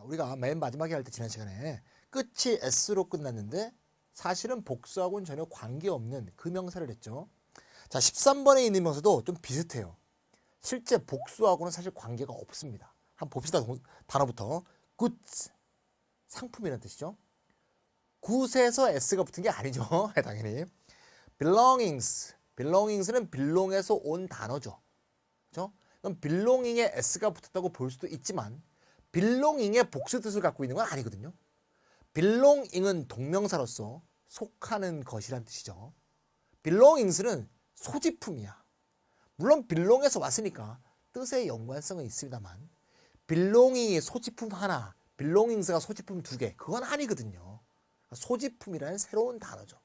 우리가 맨 마지막에 할 때 지난 시간에 끝이 s로 끝났는데 사실은 복수하고는 전혀 관계없는 그 명사를 했죠. 자, 13번에 있는 명사도 좀 비슷해요. 실제 복수하고는 사실 관계가 없습니다. 한번 봅시다. 단어부터. goods, 상품이라는 뜻이죠. good에서 s가 붙은 게 아니죠. 당연히. belongings는 belong에서 온 단어죠. 그렇죠? 그럼 belonging에 s가 붙었다고 볼 수도 있지만 belonging의 복수 뜻을 갖고 있는 건 아니거든요. belonging은 동명사로서 속하는 것이란 뜻이죠. belongings는 소지품이야. 물론 belong에서 왔으니까 뜻의 연관성은 있습니다만 belonging이 소지품 하나, belongings가 소지품 두 개, 그건 아니거든요. 소지품이라는 새로운 단어죠.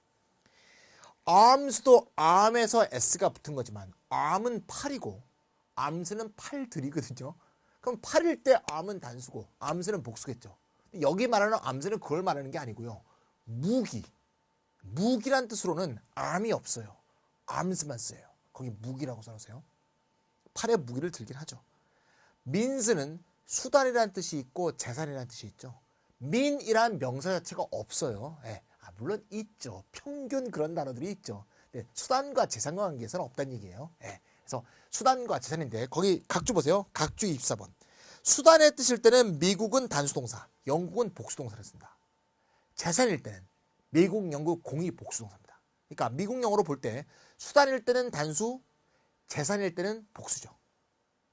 arms도 arm에서 s가 붙은 거지만 arm은 팔이고 arms는 팔들이거든요. 그럼 팔일 때 arm은 단수고 arms는 복수겠죠. 여기 말하는 arms는 그걸 말하는 게 아니고요. 무기란 뜻으로는 arm이 없어요. arms만 써요. 거기 무기라고 써놓으세요. 팔에 무기를 들긴 하죠. means는 수단이라는 뜻이 있고 재산이라는 뜻이 있죠. mean이란 명사 자체가 없어요. 예. 물론 있죠. 평균 그런 단어들이 있죠. 네, 수단과 재산과 관계에서는 없다는 얘기예요. 예. 그래서 수단과 재산인데 거기 각주 보세요. 각주 24번. 수단의 뜻일 때는 미국은 단수동사, 영국은 복수동사를 쓴다. 재산일 때는 미국, 영국 공이 복수동사입니다. 그러니까 미국 영어로 볼 때 수단일 때는 단수, 재산일 때는 복수죠.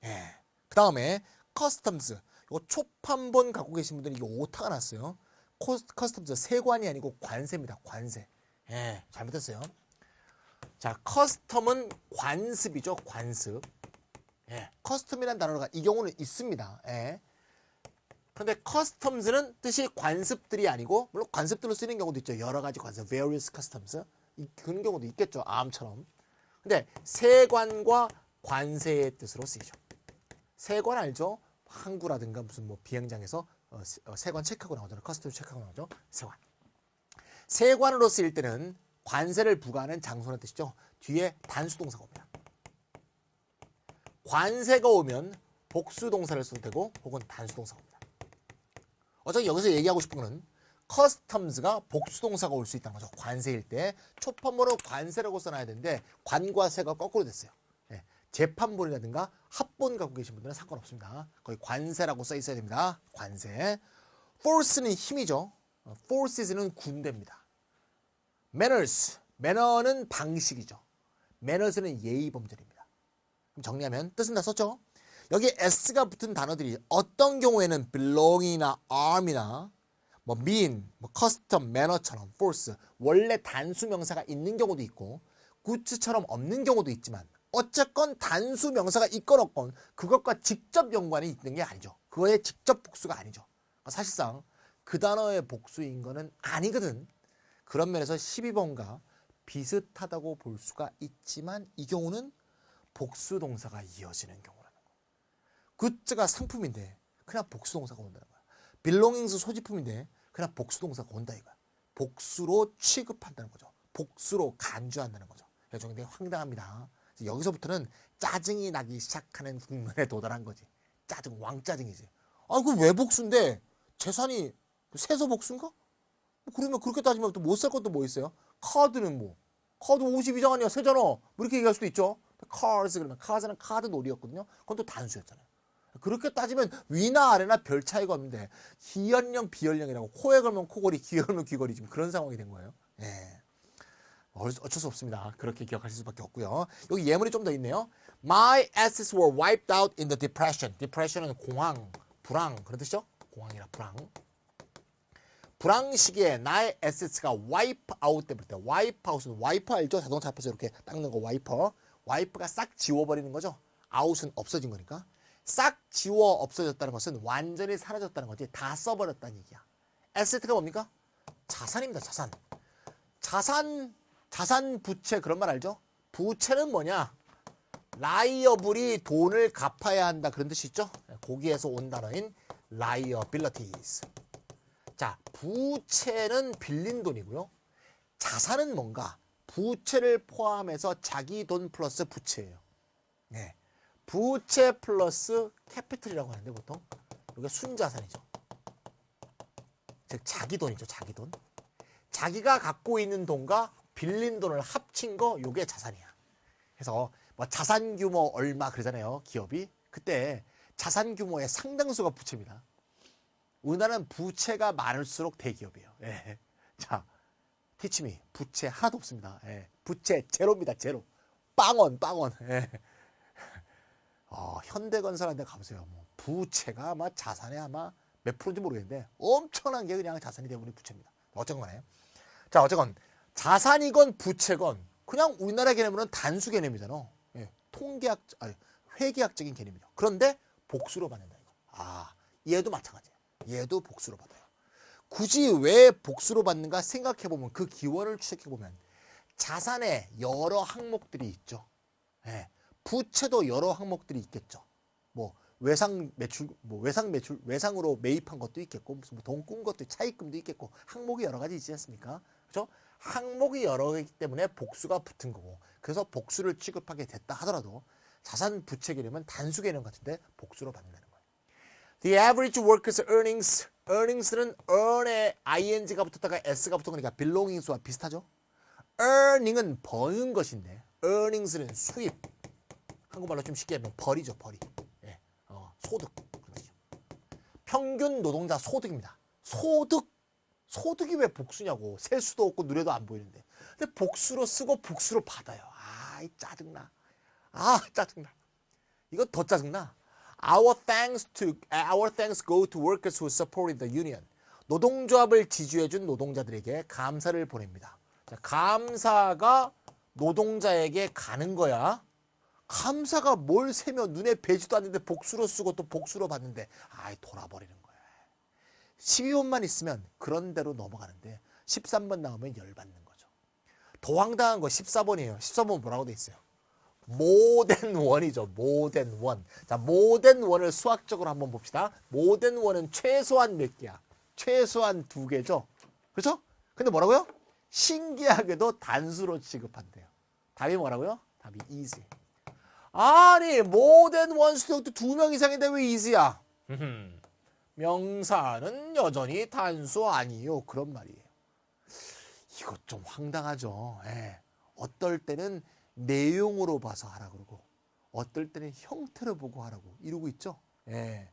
예. 그 다음에 customs. 이거 촉1번 갖고 계신 분들은 이거 오타가 났어요. customs 세관이 아니고 관세입니다. 관세. 예, 잘못했어요. 자, custom은 관습이죠. 관습. 예, custom이라는 단어가 이 경우는 있습니다. 예. 그런데 customs는 뜻이 관습들이 아니고 물론 관습들로 쓰이는 경우도 있죠. 여러 가지 관습, various customs. 그런 경우도 있겠죠. 암처럼. 근데 세관과 관세의 뜻으로 쓰이죠. 세관 알죠? 항구라든가 무슨 뭐 비행장에서 세관 체크하고 나오잖아요. 커스텀 체크하고 나오죠. 세관. 세관으로 쓰일 때는 관세를 부과하는 장소라는 뜻이죠. 뒤에 단수동사가 옵니다. 관세가 오면 복수동사를 써도 되고 혹은 단수동사가 옵니다. 어차피 여기서 얘기하고 싶은 거는 customs가 복수동사가 올 수 있다는 거죠. 관세일 때 초판본은 관세라고 써놔야 되는데 관과 세가 거꾸로 됐어요. 예. 재판본이라든가 합본 갖고 계신 분들은 상관없습니다. 거기 관세라고 써 있어야 됩니다. 관세. force는 힘이죠. forces는 군대입니다. manners, manner는 방식이죠. manners는 예의범절입니다. 그럼 정리하면 뜻은 다 썼죠? 여기 s가 붙은 단어들이 어떤 경우에는 belong이나 arm이나 뭐 mean, 뭐 custom, manner처럼 force 원래 단수 명사가 있는 경우도 있고 goods처럼 없는 경우도 있지만 어쨌건 단수 명사가 있건 없건 그것과 직접 연관이 있는 게 아니죠. 그거의 직접 복수가 아니죠. 사실상 그 단어의 복수인 거는 아니거든. 그런 면에서 12번과 비슷하다고 볼 수가 있지만 이 경우는 복수 동사가 이어지는 경우라는 거야. goods가 상품인데 그냥 복수 동사가 온다는 거야. belongings 소지품인데 그냥 복수 동사가 온다 이거야. 복수로 취급한다는 거죠. 복수로 간주한다는 거죠. 그래서 굉장히 황당합니다. 여기서부터는 짜증이 나기 시작하는 국면에 도달한 거지. 짜증, 왕짜증이지. 아, 그 왜 복수인데? 재산이 세서 복수인가? 그러면 그렇게 따지면 또 못 살 것도 뭐 있어요? 카드는 뭐? 카드 52장 아니야? 세잖아. 뭐 이렇게 얘기할 수도 있죠. cards 그러면 카드는 카드 놀이였거든요. 그건 또 단수였잖아요. 그렇게 따지면 위나 아래나 별 차이가 없는데 희연령, 비연령이라고 코에 걸면 코걸이, 귀에 걸면 귀걸이 지금 그런 상황이 된 거예요. 예. 어쩔 수 없습니다. 그렇게 기억하실 수밖에 없고요. 여기 예문이 좀 더 있네요. My assets were wiped out in the depression. depression은 공황, 불황 그런 뜻이죠? 공황이라 불황. 불황 시기에 나의 assets가 wipe out 될 때, wipe out은 와이퍼 알죠? 자동차 앞에서 이렇게 닦는 거 와이퍼. 와이프가 싹 지워버리는 거죠. out은 없어진 거니까. 싹 지워 없어졌다는 것은 완전히 사라졌다는 거지. 다 써버렸다는 얘기야. asset가 뭡니까? 자산입니다. 자산 부채 그런 말 알죠? 부채는 뭐냐? liable이 돈을 갚아야 한다 그런 뜻이 있죠? 거기에서 온 단어인 liabilities. 자, 부채는 빌린 돈이고요. 자산은 뭔가? 부채를 포함해서 자기 돈 플러스 부채예요. 네. 부채 플러스 캐피털이라고 하는데 보통 이게 순자산이죠. 즉 자기 돈이죠. 자기 돈. 자기가 갖고 있는 돈과 빌린 돈을 합친 거 요게 자산이야. 그래서 뭐 자산 규모 얼마 그러잖아요. 기업이. 그때 자산 규모의 상당수가 부채입니다. 우리나라는 부채가 많을수록 대기업이에요. 예. 자, 티치미 부채 하나도 없습니다. 예. 부채 제로입니다. 제로. 빵원. 예. 현대건설한테 가보세요. 뭐 부채가 아마 자산의 아마 몇 프로인지 모르겠는데 엄청난 게 그냥 자산이 대부분이 부채입니다. 어쨌건 간에. 자, 어쨌건 자산이건 부채건 그냥 우리나라 개념으로는 단수 개념이잖아. 예. 회계학적인 개념이죠. 그런데 복수로 받는다 이거. 얘도 마찬가지예요. 얘도 복수로 받아요. 굳이 왜 복수로 받는가 생각해보면 그 기원을 추적해보면 자산에 여러 항목들이 있죠. 예. 부채도 여러 항목들이 있겠죠. 뭐 외상 매출, 외상으로 매입한 것도 있겠고, 무슨 돈 꾼 것도 차입금도 있겠고, 항목이 여러 가지 있지 않습니까? 그렇죠? 항목이 여러 개이기 때문에 복수가 붙은 거고, 그래서 복수를 취급하게 됐다 하더라도 자산 부채 개념은 단수 개념 같은데 복수로 받는다는 거예요. The average worker's earnings는 earn에 ing가 붙었다가 s가 붙은 거니까 belongings와 비슷하죠? earning은 버는 것인데 earnings는 수입. 한국말로 좀 쉽게 하면 벌이죠, 벌이. 예, 소득. 그렇죠. 평균 노동자 소득입니다. 소득이 왜 복수냐고. 셀 수도 없고 눈에도 안 보이는데. 근데 복수로 쓰고 복수로 받아요. 짜증나. 짜증나. 이거 더 짜증나. Our thanks go to workers who supported the union. 노동조합을 지지해준 노동자들에게 감사를 보냅니다. 자, 감사가 노동자에게 가는 거야. 감사가 뭘 세며 눈에 뵈지도 않는데 복수로 쓰고 또 복수로 받는데 돌아버리는 거야. 12번만 있으면 그런 대로 넘어가는데 13번 나오면 열받는 거죠. 더 황당한 거 14번이에요. 14번 뭐라고 돼 있어요? more than one이죠. more than one. 자, more than one을 수학적으로 한번 봅시다. more than one은 최소한 몇 개야? 최소한 2개죠. 그렇죠? 근데 뭐라고요? 신기하게도 단수로 취급한대요. 답이 뭐라고요? 답이 easy. 아니 more than one 수동도 2명 이상인데 왜 easy야? 명사는 여전히 단수 아니요. 그런 말이에요. 이것 좀 황당하죠. 예. 어떨 때는 내용으로 봐서 하라 그러고 어떨 때는 형태로 보고 하라고 이러고 있죠. 예.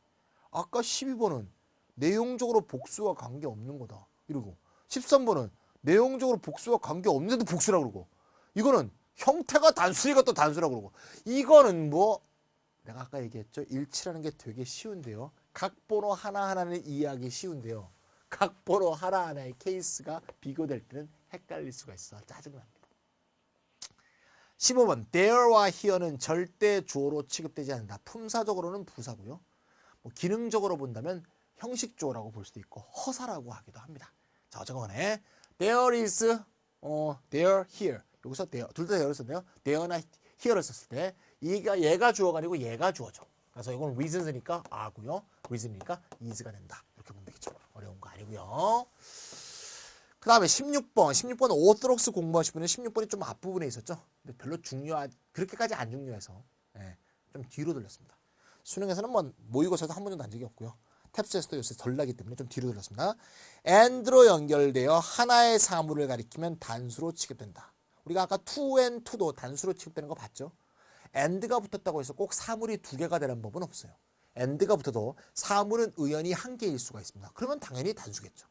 아까 12번은 내용적으로 복수와 관계없는 거다 이러고 13번은 내용적으로 복수와 관계없는데도 복수라고 그러고 이거는 형태가 단수니까 또 단수라고 그러고 이거는 뭐 내가 아까 얘기했죠. 일치라는 게 되게 쉬운데요. 각번호 하나하나는 이해하기 쉬운데요. 각번호 하나하나의 케이스가 비교될 때는 헷갈릴 수가 있어. 짜증납니다. 15번 there와 here는 절대 주어로 취급되지 않는다. 품사적으로는 부사고요. 뭐 기능적으로 본다면 형식주어라고 볼 수도 있고 허사라고 하기도 합니다. 자, 어쨌거나 there is, there, here. 여기서 there, 둘 다 there를 썼네요. there나 here를 썼을 때 얘가 주어가 아니고 얘가 주어죠. 그래서 이건 reasons니까 a고요. reason이니까 is가 된다. 이렇게 보면 되겠죠. 어려운 거 아니고요. 그 다음에 16번 오토록스 공부하신 분은 16번이 좀 앞부분에 있었죠. 근데 별로 그렇게까지 안 중요해서 좀 뒤로 돌렸습니다. 수능에서는 뭐 모의고사도 한 번도 난 적이 없고요. 탭스에서도 요새 덜 나기 때문에 좀 뒤로 돌렸습니다. and로 연결되어 하나의 사물을 가리키면 단수로 취급된다. 우리가 아까 to and to도 단수로 취급되는 거 봤죠? and가 붙었다고 해서 꼭 사물이 2개가 되는 법은 없어요. and가 붙어도 사물은 의연히 1개일 수가 있습니다. 그러면 당연히 단수겠죠.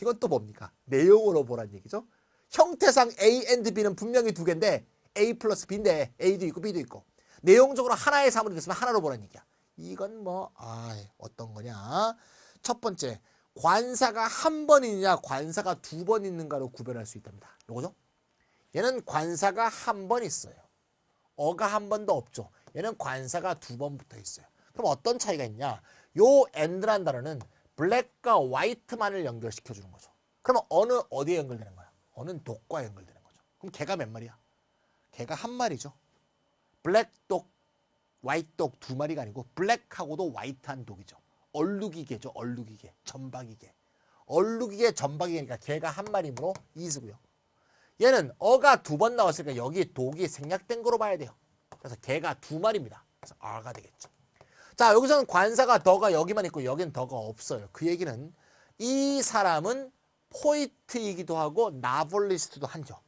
이건 또 뭡니까? 내용으로 보란 얘기죠. 형태상 A and B는 분명히 2개인데 A 플러스 B인데 A도 있고 B도 있고 내용적으로 하나의 사물이 됐으면 하나로 보란 얘기야. 이건 뭐 어떤 거냐? 첫 번째, 관사가 한 번 있느냐 관사가 2번 있는가로 구별할 수 있답니다. 요거죠? 얘는 관사가 한 번 있어요. 어가 한 번도 없죠. 얘는 관사가 2번 붙어 있어요. 그럼 어떤 차이가 있냐? 요 and라는 단어는 블랙과 화이트만을 연결시켜주는 거죠. 그러면 어디에 연결되는 거야? 어는 독과 연결되는 거죠. 그럼 걔가 몇 마리야? 걔가 한 마리죠. 블랙 독, 화이트 독 2마리가 아니고 블랙하고도 화이트한 독이죠. 얼룩이개죠. 얼룩이개, 전박이개. 얼룩이개, 전박이개니까 걔가 한 마리므로 is고요. 얘는 어가 2번 나왔으니까 여기 독이 생략된 거로 봐야 돼요. 그래서 걔가 2마리입니다. 그래서 r가 되겠죠. 자, 여기서는 관사가 더가 여기만 있고 여기는 더가 없어요. 그 얘기는 이 사람은 포이트이기도 하고 나볼리스트도 한죠.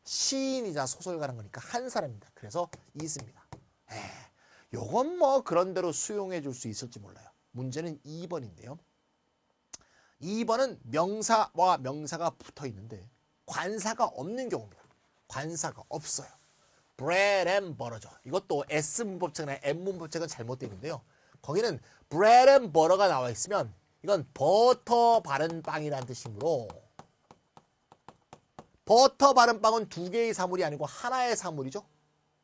시인이자 소설가라는 거니까 한 사람입니다. 그래서 is입니다. 요건 뭐 그런대로 수용해 줄 수 있을지 몰라요. 문제는 2번인데요. 2번은 명사와 명사가 붙어 있는데 관사가 없는 경우입니다. 관사가 없어요. bread and butter죠. 이것도 S문법책이나 M문법책은 잘못되어 있는데요. 거기는 bread and butter가 나와 있으면 이건 버터 바른 빵이라는 뜻이므로 버터 바른 빵은 두 개의 사물이 아니고 하나의 사물이죠.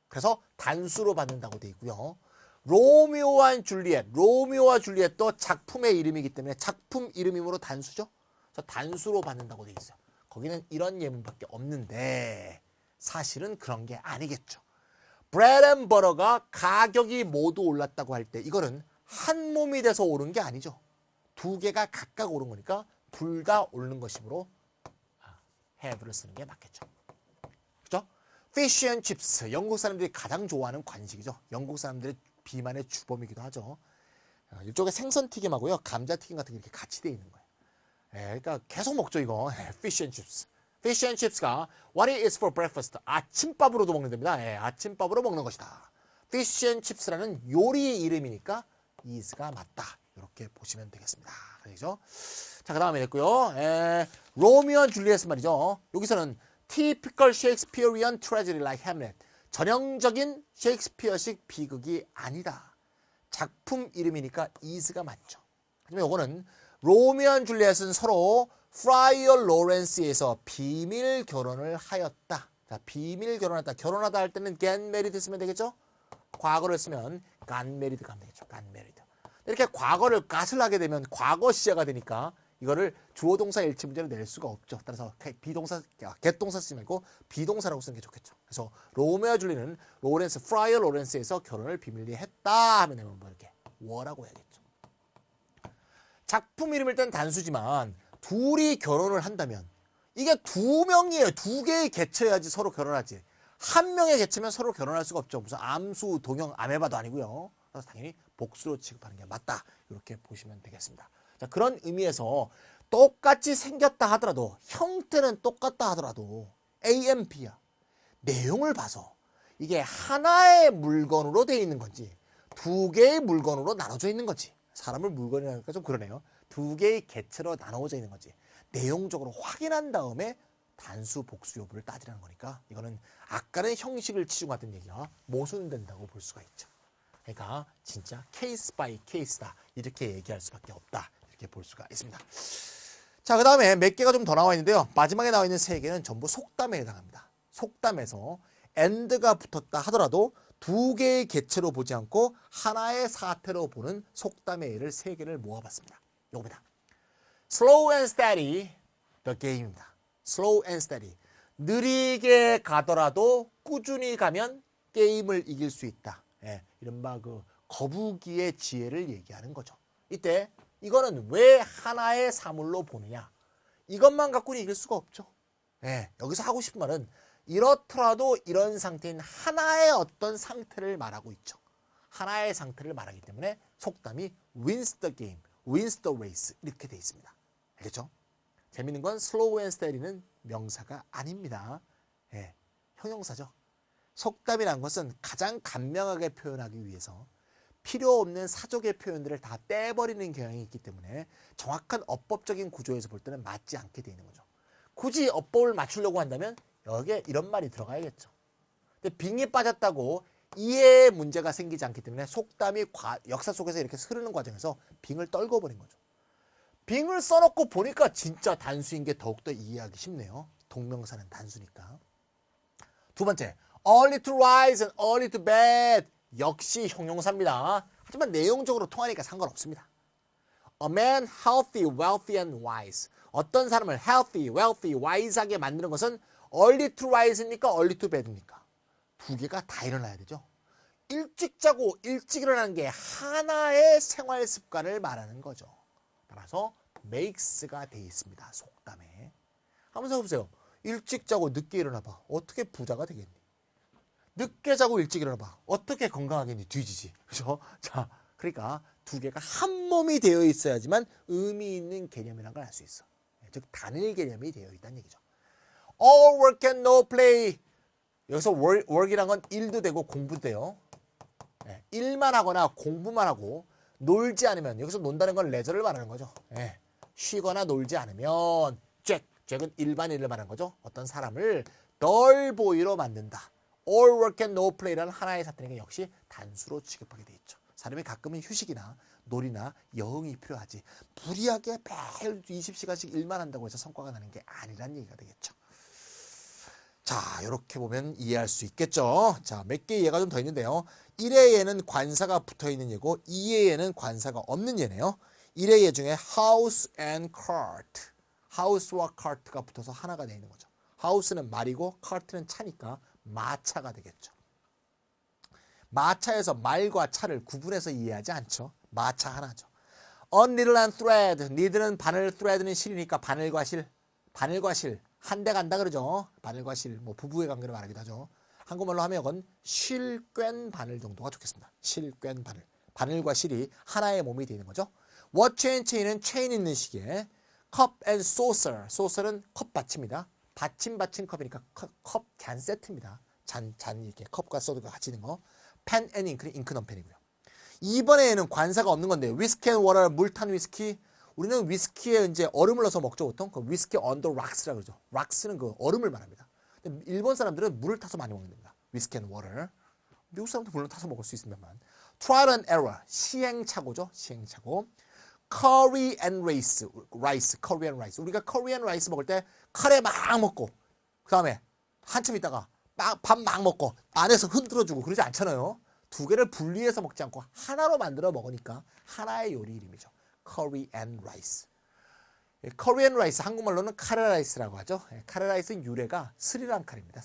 그래서 단수로 받는다고 되어 있고요. 로미오와 줄리엣도 작품의 이름이기 때문에 작품 이름이므로 단수죠. 그래서 단수로 받는다고 되어 있어요. 거기는 이런 예문밖에 없는데 사실은 그런 게 아니겠죠. bread and butter가 가격이 모두 올랐다고 할 때 이거는 한 몸이 돼서 오른 게 아니죠. 두 개가 각각 오른 거니까 둘 다 오르는 것이므로 have를 쓰는 게 맞겠죠. 그죠? fish and chips, 영국 사람들이 가장 좋아하는 간식이죠. 영국 사람들의 비만의 주범이기도 하죠. 이쪽에 생선튀김하고요, 감자튀김 같은 게 이렇게 같이 되어 있는 거예요. 그러니까 계속 먹죠, 이거. fish and chips. fish and chips가 what it is for breakfast, 아침밥으로도 먹는답니다. 아침밥으로 먹는 것이다. fish and chips라는 요리 이름이니까 is가 맞다. 이렇게 보시면 되겠습니다. 그렇죠? 자, 그 다음에 됐고요. 로미오 앤 줄리엣 말이죠. 여기서는 typical Shakespearean tragedy like Hamlet. 전형적인 셰익스피어식 비극이 아니다. 작품 이름이니까 is가 맞죠. 하지만 이거는 로미오 앤 줄리엣은 서로 프라이어 로렌스에서 비밀 결혼을 하였다. 자, 비밀 결혼했다. 결혼하다 할 때는 get married 쓰면 되겠죠? 과거를 쓰면 got married가 하면 되겠죠. got married. 이렇게 과거를 gat을 하게 되면 과거 시제가 되니까 이거를 주어 동사 일치 문제로 낼 수가 없죠. 따라서 비동사, get동사 쓰지 말고 비동사라고 쓰는 게 좋겠죠. 그래서 로메오 줄리는 프라이어 로렌스에서 결혼을 비밀리에 했다 하면 뭐 이렇게 워라고 해야겠죠. 작품 이름일 땐 단수지만 둘이 결혼을 한다면 이게 두 명이에요. 두 개의 개체여야지 서로 결혼하지. 한 명의 개체면 서로 결혼할 수가 없죠. 무슨 암수, 동형, 아메바도 아니고요. 그래서 당연히 복수로 취급하는 게 맞다. 이렇게 보시면 되겠습니다. 자, 그런 의미에서 똑같이 생겼다 하더라도 형태는 똑같다 하더라도 A and B야. 내용을 봐서 이게 하나의 물건으로 되어 있는 건지 두 개의 물건으로 나눠져 있는 건지, 사람을 물건이라고 하니까 좀 그러네요. 두 개의 개체로 나눠져 있는 건지 내용적으로 확인한 다음에 단수 복수 여부를 따지라는 거니까 이거는 아까는 형식을 치중하던 얘기가 모순된다고 볼 수가 있죠. 그러니까 진짜 케이스 바이 케이스다 이렇게 얘기할 수밖에 없다 이렇게 볼 수가 있습니다. 자, 그 다음에 몇 개가 좀 더 나와 있는데요. 마지막에 나와 있는 세 개는 전부 속담에 해당합니다. 속담에서 and가 붙었다 하더라도 두 개의 개체로 보지 않고 하나의 사태로 보는 속담의 예를 세 개를 모아봤습니다. 요겁니다. Slow and steady, the game입니다. Slow and steady. 느리게 가더라도 꾸준히 가면 게임을 이길 수 있다. 이른바 그 거북이의 지혜를 얘기하는 거죠. 이때 이거는 왜 하나의 사물로 보느냐? 이것만 갖고는 이길 수가 없죠. 여기서 하고 싶은 말은 이렇더라도 이런 상태인 하나의 어떤 상태를 말하고 있죠. 하나의 상태를 말하기 때문에 속담이 wins the game, wins the race 이렇게 돼 있습니다. 알겠죠? 재밌는 건 slow and steady는 명사가 아닙니다. 형용사죠. 속담이란 것은 가장 간명하게 표현하기 위해서 필요 없는 사족의 표현들을 다 떼버리는 경향이 있기 때문에 정확한 어법적인 구조에서 볼 때는 맞지 않게 되어 있는 거죠. 굳이 어법을 맞추려고 한다면 여기에 이런 말이 들어가야겠죠. 근데 빙이 빠졌다고 이해에 문제가 생기지 않기 때문에 속담이 역사 속에서 이렇게 흐르는 과정에서 빙을 떨궈버린 거죠. 빙을 써놓고 보니까 진짜 단수인 게 더욱더 이해하기 쉽네요. 동명사는 단수니까. 두 번째, early to rise and early to bed. 역시 형용사입니다. 하지만 내용적으로 통하니까 상관없습니다. A man healthy, wealthy and wise. 어떤 사람을 healthy, wealthy, wise하게 만드는 것은 early to rise입니까? early to bed입니까? 두 개가 다 일어나야 되죠. 일찍 자고 일찍 일어나는 게 하나의 생활 습관을 말하는 거죠. 따라서 makes가 돼 있습니다. 속담에. 한번 생각해보세요. 일찍 자고 늦게 일어나봐. 어떻게 부자가 되겠니? 늦게 자고 일찍 일어나봐. 어떻게 건강하겠니? 뒤지지. 그죠? 자, 그러니까 두 개가 한 몸이 되어 있어야지만 의미 있는 개념이라는 걸 알 수 있어. 즉 단일 개념이 되어 있다는 얘기죠. All work and no play. 여기서 work이란 건 일도 되고 공부도 돼요. 일만 하거나 공부만 하고 놀지 않으면, 여기서 논다는 건 레저를 말하는 거죠. 쉬거나 놀지 않으면 잭은 일반 일을 말하는 거죠. 어떤 사람을 덜 보이로 만든다. All work and no play라는 하나의 사건에게 역시 단수로 취급하게 돼 있죠. 사람이 가끔은 휴식이나 놀이나 여흥이 필요하지 무리하게 매일 20시간씩 일만 한다고 해서 성과가 나는 게 아니란 얘기가 되겠죠. 자, 이렇게 보면 이해할 수 있겠죠. 자, 몇 개의 예가 좀 더 있는데요. 1의 예는 관사가 붙어있는 예고 2의 예는 관사가 없는 예네요. 1의 예 중에 house and cart. house와 cart가 붙어서 하나가 되어 있는 거죠. house는 말이고 cart는 차니까 마차가 되겠죠. 마차에서 말과 차를 구분해서 이해하지 않죠. 마차 하나죠. A needle and thread. needle는 바늘, thread는 실이니까 바늘과 실. 바늘과 실. 한 대 간다 그러죠. 바늘과 실. 뭐 부부의 관계를 말하기도 하죠. 한국말로 하면 이건 실꿰 바늘 정도가 좋겠습니다. 실꿰 바늘. 바늘과 실이 하나의 몸이 되는 거죠. Watch and chain은 체인 있는 시계. Cup and saucer. saucer는 컵 받침입니다. 받침 컵이니까 컵 잔 세트입니다. 잔 이렇게 컵과 소드가 같이 있는 거. pen and ink는 잉크 넘펜이고요. 이번에는 관사가 없는 건데 위스키 앤 워터, 물 탄 위스키. 우리는 위스키에 이제 얼음을 넣어서 먹죠, 보통. 그 위스키 언더 락스라고 그러죠. 락스는 그 얼음을 말합니다. 근데 일본 사람들은 물을 타서 많이 먹는 겁니다. 위스키 앤 워터. 미국 사람도 물론 타서 먹을 수 있습니다만. trial and error. 시행착오죠. 시행착오. curry and rice. Korean rice. 우리가 Korean rice 먹을 때 카레 막 먹고 그 다음에 한참 있다가 밥 막 먹고 안에서 흔들어주고 그러지 않잖아요. 두 개를 분리해서 먹지 않고 하나로 만들어 먹으니까 하나의 요리 이름이죠. curry and rice. Korean rice, 한국말로는 카레라이스라고 하죠. 카레라이스는 유래가 스리랑카입니다.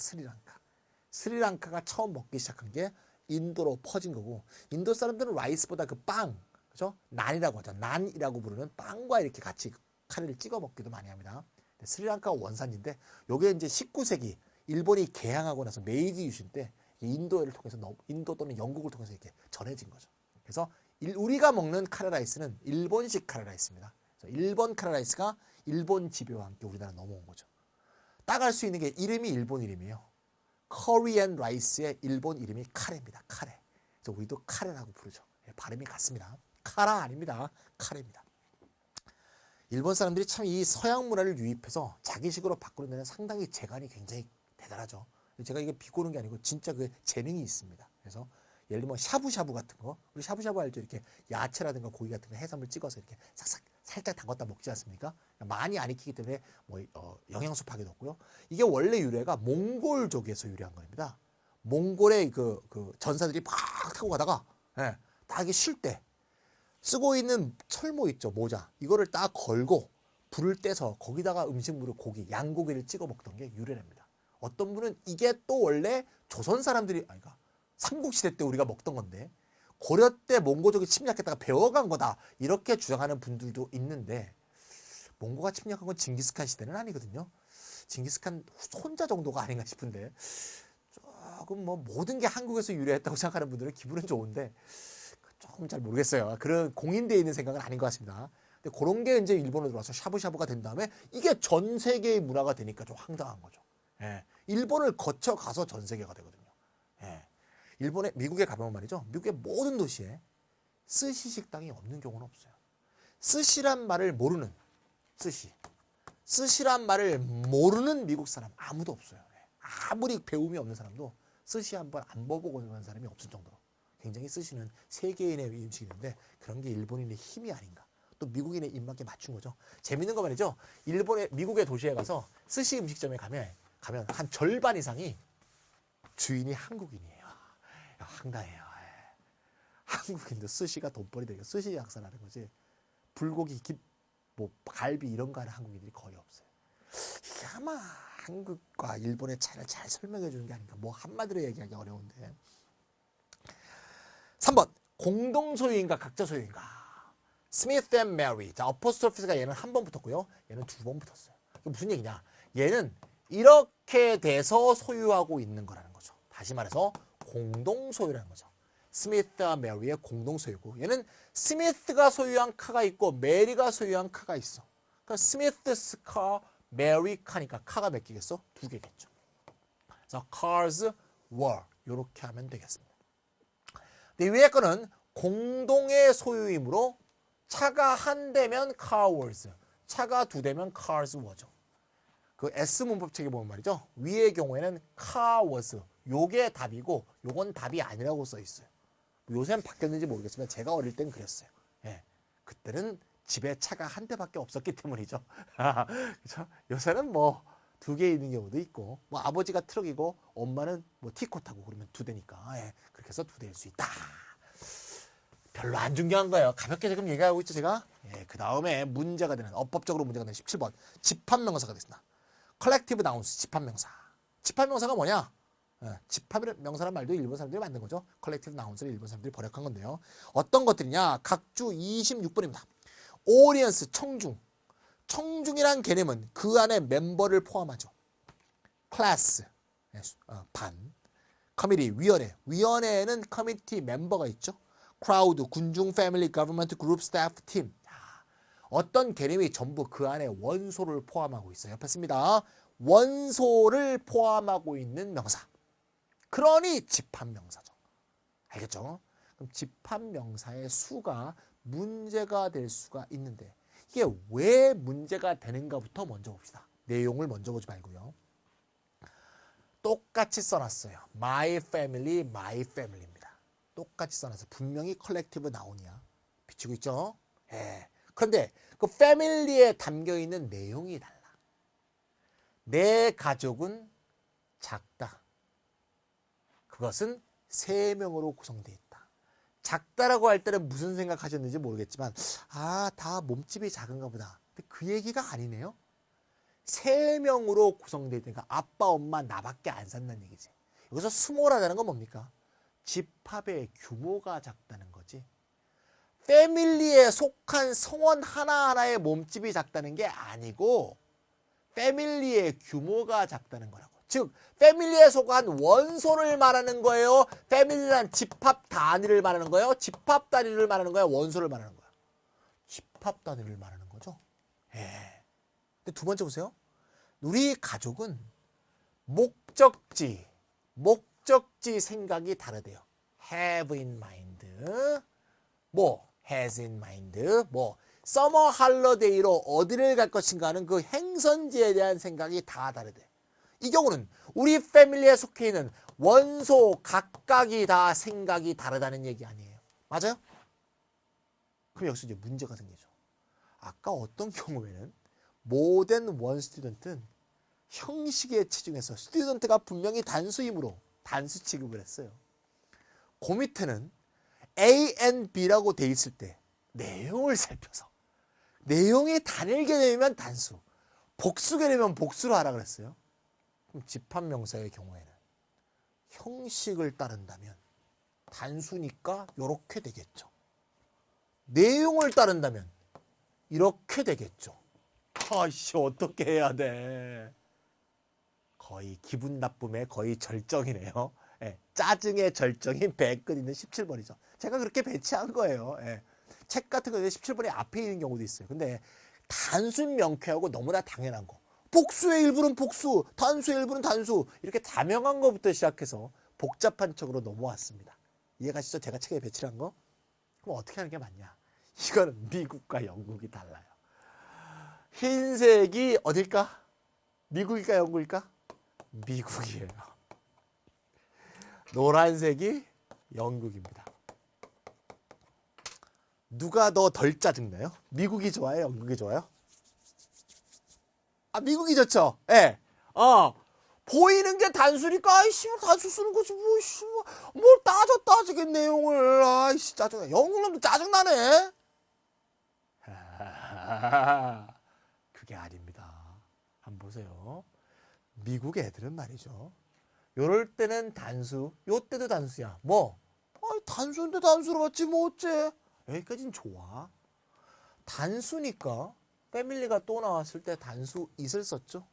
스리랑카가 처음 먹기 시작한 게 인도로 퍼진 거고, 인도 사람들은 라이스보다 그 빵, 그죠? 난이라고 하죠. 난이라고 부르는 빵과 이렇게 같이 카레를 찍어 먹기도 많이 합니다. 스리랑카가 원산인데, 요게 이제 19세기 일본이 개항하고 나서 메이지 유신 때 인도를 통해서 인도 또는 영국을 통해서 이렇게 전해진 거죠. 그래서 우리가 먹는 카레라이스는 일본식 카레라이스입니다. 그래서 일본 카레라이스가 일본 지배와 함께 우리나라 넘어온 거죠. 딱 알 수 있는 게 이름이 일본 이름이에요. 코리안 라이스의 일본 이름이 카레입니다. 카레. 그래서 우리도 카레라고 부르죠. 발음이 같습니다. 카라 아닙니다. 카레입니다. 일본 사람들이 참 이 서양 문화를 유입해서 자기식으로 바꾸는 데는 상당히 재간이 굉장히 대단하죠. 제가 이게 비꼬는 게 아니고 진짜 그 재능이 있습니다. 그래서 예를 들면 샤브샤브 같은 거, 우리 샤브샤브 알죠? 이렇게 야채라든가 고기 같은 거 해산물 찍어서 이렇게 싹싹 살짝 담갔다 먹지 않습니까? 많이 안 익히기 때문에 뭐 영양소 파괴도 없고요. 이게 원래 유래가 몽골족에서 유래한 겁니다. 몽골의 그 전사들이 막 타고 가다가 딱 이게 쉴 때 쓰고 있는 철모 있죠, 모자. 이거를 딱 걸고 불을 떼서 거기다가 음식물을 고기, 양고기를 찍어 먹던 게 유래랍니다. 어떤 분은 이게 또 원래 조선 사람들이 아니까 삼국시대 때 우리가 먹던 건데 고려 때 몽고족이 침략했다가 배워간 거다 이렇게 주장하는 분들도 있는데, 몽고가 침략한 건 징기스칸 시대는 아니거든요. 징기스칸 손자 정도가 아닌가 싶은데, 조금 뭐 모든 게 한국에서 유래했다고 생각하는 분들은 기분은 좋은데 조금 잘 모르겠어요. 그런 공인되어 있는 생각은 아닌 것 같습니다. 근데 그런 게 이제 일본으로 들어와서 샤브샤브가 된 다음에 이게 전 세계의 문화가 되니까 좀 황당한 거죠. 일본을 거쳐 가서 전 세계가 되거든요. 일본에, 미국에 가보면 말이죠. 미국의 모든 도시에 스시 식당이 없는 경우는 없어요. 스시란 말을 모르는, 스시란 말을 모르는 미국 사람 아무도 없어요. 아무리 배움이 없는 사람도 스시 한번 안 먹어보고 가는 사람이 없을 정도로 굉장히 스시는 세계인의 음식인데 그런 게 일본인의 힘이 아닌가. 또 미국인의 입맛에 맞춘 거죠. 재밌는 거 말이죠. 미국의 도시에 가서 스시 음식점에 가면 한 절반 이상이 주인이 한국인이에요. 황당해요. 한국인도 스시가 돈벌이 되니까 스시 약사라는 거지. 불고기, 뭐 갈비 이런 거 하는 한국인들이 거의 없어요. 이게 아마 한국과 일본의 차이를 잘 설명해 주는 게 아닌가. 뭐 한마디로 얘기하기 어려운데. 3번. 공동 소유인가 각자 소유인가. Smith and Mary. 자, 어포스트로피스가 얘는 한 번 붙었고요. 얘는 두 번 붙었어요. 이게 무슨 얘기냐. 얘는 이렇게 돼서 소유하고 있는 거라는 거죠. 다시 말해서 공동 소유라는 거죠. 스미스와 메리의 공동 소유고 얘는 스미스가 소유한 카가 있고 메리가 소유한 카가 있어. 그러니까 스미스's car, 메리 카니까 카가 몇 개겠어? 2개겠죠. 그래서 cars were 이렇게 하면 되겠습니다. 근데 위에 거는 공동의 소유이므로 차가 한 대면 car was, 차가 2대면 cars were죠. 그 S 문법책에 보면 말이죠. 위의 경우에는 car was 요게 답이고 요건 답이 아니라고 써 있어요. 요새는 바뀌었는지 모르겠지만 제가 어릴 땐 그랬어요. 예. 그때는 집에 차가 한 대밖에 없었기 때문이죠. 그렇죠? 요새는 뭐 2개 있는 경우도 있고 뭐 아버지가 트럭이고 엄마는 뭐 티코 타고 그러면 2대니까 예. 그렇게 해서 2대일 수 있다. 별로 안 중요한 거예요. 가볍게 지금 얘기하고 있죠 제가. 예. 그 다음에 문제가 되는 어법적으로 문제가 되는 17번 집합명사가 됐습니다. 컬렉티브 나운스 집합명사. 집합명사가 뭐냐? 집합명사란 말도 일본 사람들이 만든 거죠. 컬렉티브 나운스를 일본 사람들이 번역한 건데요. 어떤 것들이냐? 각주 26번입니다. 오디언스 청중. 청중이란 개념은 그 안에 멤버를 포함하죠. 클래스 반. 커미티 위원회. 위원회에는 커미티 멤버가 있죠. 크라우드 군중 패밀리 거버먼트 그룹 스태프 팀. 어떤 개념이 전부 그 안에 원소를 포함하고 있어요. 옆에 씁니다. 원소를 포함하고 있는 명사. 그러니 집합명사죠. 알겠죠? 그럼 집합명사의 수가 문제가 될 수가 있는데 이게 왜 문제가 되는가부터 먼저 봅시다. 내용을 먼저 보지 말고요. 똑같이 써놨어요. My family, my family입니다. 똑같이 써놨어요. 분명히 컬렉티브 나운이야. 비치고 있죠? 예. 그런데 그 패밀리에 담겨있는 내용이 달라. 내 가족은 작다. 그것은 3명으로 구성되어 있다. 작다라고 할 때는 무슨 생각하셨는지 모르겠지만 다 몸집이 작은가 보다. 근데 그 얘기가 아니네요. 3명으로 구성되어 있으니까 아빠, 엄마, 나밖에 안 산다는 얘기지. 여기서 스몰하다는 건 뭡니까? 집합의 규모가 작다는 거지. 패밀리에 속한 성원 하나하나의 몸집이 작다는 게 아니고 패밀리의 규모가 작다는 거라고. 즉 패밀리에 속한 원소를 말하는 거예요. 패밀리란 집합 단위를 말하는 거예요. 집합 단위를 말하는 거예요. 원소를 말하는 거예요. 집합 단위를 말하는 거죠. 예. 근데 두 번째 보세요. 우리 가족은 목적지 생각이 다르대요. have in mind, has in mind, 서머 할러데이로 어디를 갈 것인가 하는 그 행선지에 대한 생각이 다 다르대. 이 경우는 우리 패밀리에 속해 있는 원소 각각이 다 생각이 다르다는 얘기 아니에요. 맞아요? 그럼 여기서 이제 문제가 생기죠. 아까 어떤 경우에는 모든 원 스튜던트는 형식에 치중해서 스튜던트가 분명히 단수이므로 단수 취급을 했어요. 그 밑에는 A and B라고 돼 있을 때 내용을 살펴서 내용이 단일 개념이면 단수, 복수 개념이면 복수로 하라 그랬어요. 그럼 집합명사의 경우에는 형식을 따른다면 단수니까 이렇게 되겠죠. 내용을 따른다면 이렇게 되겠죠. 아이씨 어떻게 해야 돼. 거의 기분 나쁨의 거의 절정이네요. 예, 짜증의 절정인 배 끝 있는 17번이죠. 제가 그렇게 배치한 거예요. 예. 책 같은 거에 17번이 앞에 있는 경우도 있어요. 근데 단순 명쾌하고 너무나 당연한 거. 복수의 일부는 복수, 단수의 일부는 단수. 이렇게 다명한 것부터 시작해서 복잡한 척으로 넘어왔습니다. 이해가시죠? 제가 책에 배치를 한 거? 그럼 어떻게 하는 게 맞냐? 이거는 미국과 영국이 달라요. 흰색이 어딜까? 미국일까 영국일까? 미국이에요. 노란색이 영국입니다. 누가 더 덜 짜증나요? 미국이 좋아요? 영국이 좋아요? 미국이 좋죠? 예. 보이는 게 단수니까, 아이씨, 단수 쓰는 거지, 뭘 따지게 내용을. 아이씨, 짜증나. 영국 놈도 짜증나네? 그게 아닙니다. 한번 보세요. 미국 애들은 말이죠. 요럴 때는 단수, 요 때도 단수야. 단수인데 단수로 봤지, 어째. 여기까지는 좋아. 단수니까 패밀리가 또 나왔을 때 단수 it을 썼죠.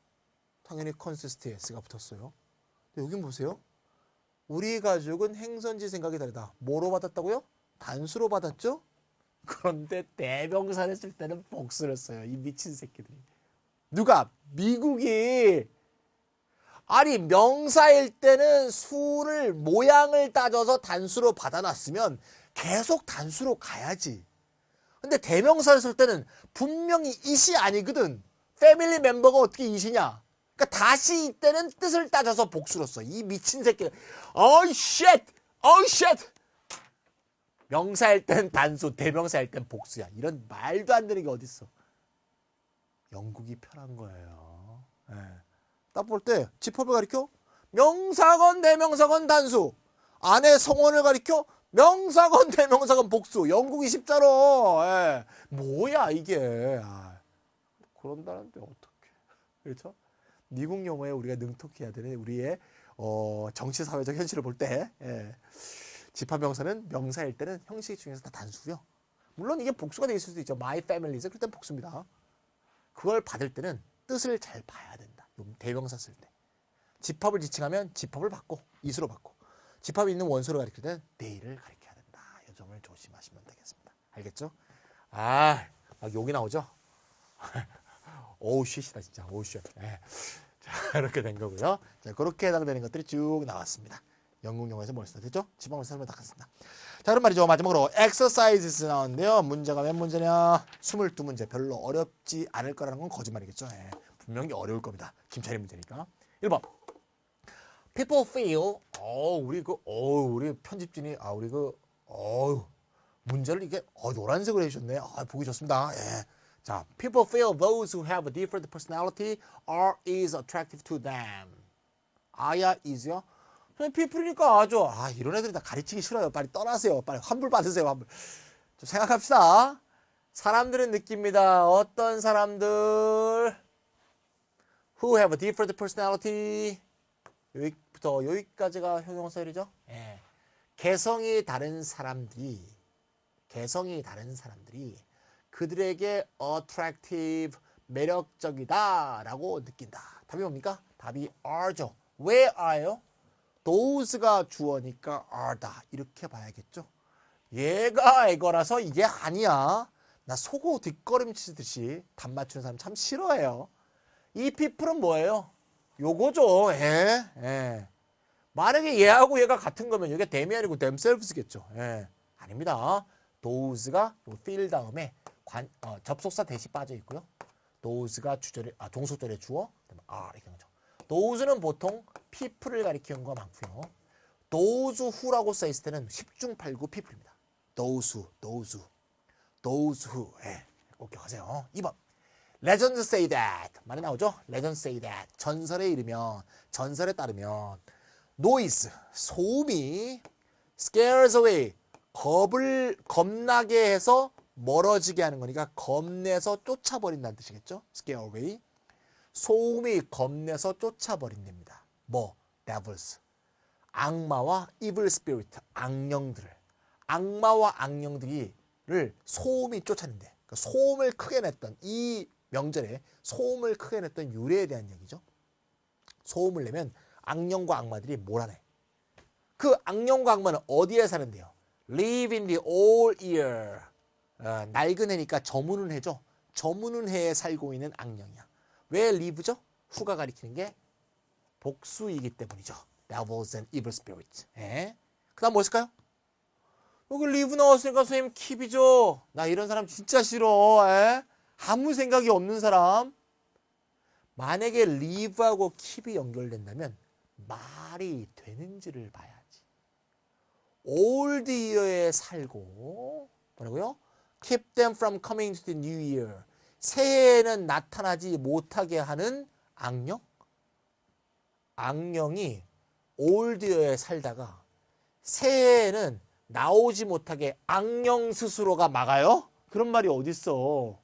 당연히 consist s가 붙었어요. 근데 여긴 보세요. 우리 가족은 행선지 생각이 다르다. 뭐로 받았다고요? 단수로 받았죠? 그런데 대명사를 쓸 때는 복수를 써요. 이 미친 새끼들이. 누가? 미국이. 아니 명사일 때는 수를 모양을 따져서 단수로 받아놨으면 계속 단수로 가야지. 근데 대명사를 쓸 때는 분명히 it이 아니거든. 패밀리 멤버가 어떻게 it이냐. 그러니까 다시 이때는 뜻을 따져서 복수로 써. 이 미친 새끼. 어이 쉣! 어이 쉣! 명사일 땐 단수, 대명사일 땐 복수야. 이런 말도 안 되는 게 어딨어. 영국이 편한 거예요. 예. 딱 볼 때 집합을 가리켜 명사건 대명사건 단수, 안에 성원을 가리켜 명사건 대명사건 복수. 영국이 쉽잖아. 예. 뭐야 이게. 그런다는데 어떡해. 그렇죠? 미국 용어에 우리가 능통해야 되는 우리의 정치 사회적 현실을 볼 때 집합명사는 명사일 때는 형식 중에서 다 단수고요. 물론 이게 복수가 돼 있을 수도 있죠. My family's 그럴 땐 복수입니다. 그걸 받을 때는 뜻을 잘 봐야 된다. 대명사 쓸 때. 집합을 지칭하면 집합을 받고 이수로 받고 집합이 있는 원소를 가리킬 때는 they를 가리켜야 된다. 이 점을 조심하시면 되겠습니다. 알겠죠? 막 욕이 나오죠? 오우 쉿이다 진짜. 오우 쉿. 네. 자, 이렇게 된 거고요. 자, 그렇게 해당되는 것들이 쭉 나왔습니다. 영국 용어에서 뭘 써야 되죠? 지방을 설명 다 했습니다. 자, 그럼 말이죠. 마지막으로 exercises 나왔는데요. 문제가 몇 문제냐? 22문제. 별로 어렵지 않을 거라는 건 거짓말이겠죠. 분명히 어려울 겁니다. 김찬희 문제니까. 1번. People feel 우리 편집진이 문제를 이게 노란색으로 해주셨네. 보기 좋습니다. 예. 자, people feel those who have a different personality are is attractive to them. 아야 is요? 선생님 people이니까 아죠. 이런 애들이 다 가르치기 싫어요. 빨리 떠나세요. 빨리 환불 받으세요. 환불. 좀 생각합시다. 사람들은 느낍니다. 어떤 사람들 who have a different personality 여기부터 여기까지가 형용사율이죠. 예. 개성이 다른 사람들이 그들에게 attractive, 매력적이다라고 느낀다. 답이 뭡니까? 답이 are죠. 왜 are요? those가 주어니까 are다. 이렇게 봐야겠죠. 얘가 애거라서 이게 아니야. 나 속어 뒷걸음치듯이 답 맞추는 사람 참 싫어해요. 이 people은 뭐예요? 요거죠. 만약에 얘하고 얘가 같은 거면 이게 them이 아니고 themselves겠죠. 아닙니다. those가 feel 다음에 접속사 대시 빠져 있고요. those가 종속절의 주어, are 이렇게 하죠. those는 보통 people을 가리키는 거 많고요. those who라고 써 있을 때는 10중 8구 people입니다. those who. 꼭 기억하세요. 2번. Legends say that. 말이 나오죠? Legends say that. 전설에 따르면 noise, 소음이 scares away, 겁나게 해서 멀어지게 하는 거니까 겁내서 쫓아버린다는 뜻이겠죠? scare away. 소음이 겁내서 쫓아버린답니다. devils. 악마와 evil spirit, 악마와 악령들을 소음이 쫓아낸대. 그러니까 소음을 크게 냈던 이 명절에 소음을 크게 냈던 유래에 대한 얘기죠. 소음을 내면 악령과 악마들이 몰아내. 그 악령과 악마는 어디에 사는데요? Live in the all year. 낡은 해니까 저무는 해죠. 저무는 해에 살고 있는 악령이야. 왜 live죠? 후가 가리키는 게 복수이기 때문이죠. Devils and evil spirits. 그 다음 뭐였을까요? 여기 live 나왔으니까 선생님 keep이죠. 나 이런 사람 진짜 싫어. 아무 생각이 없는 사람. 만약에 live하고 keep이 연결된다면 말이 되는지를 봐야지. old year에 살고 뭐라고요? Keep them from coming to the new year. 새해에는 나타나지 못하게 하는 악령? 악령이 old year에 살다가 새해에는 나오지 못하게 악령 스스로가 막아요? 그런 말이 어딨어.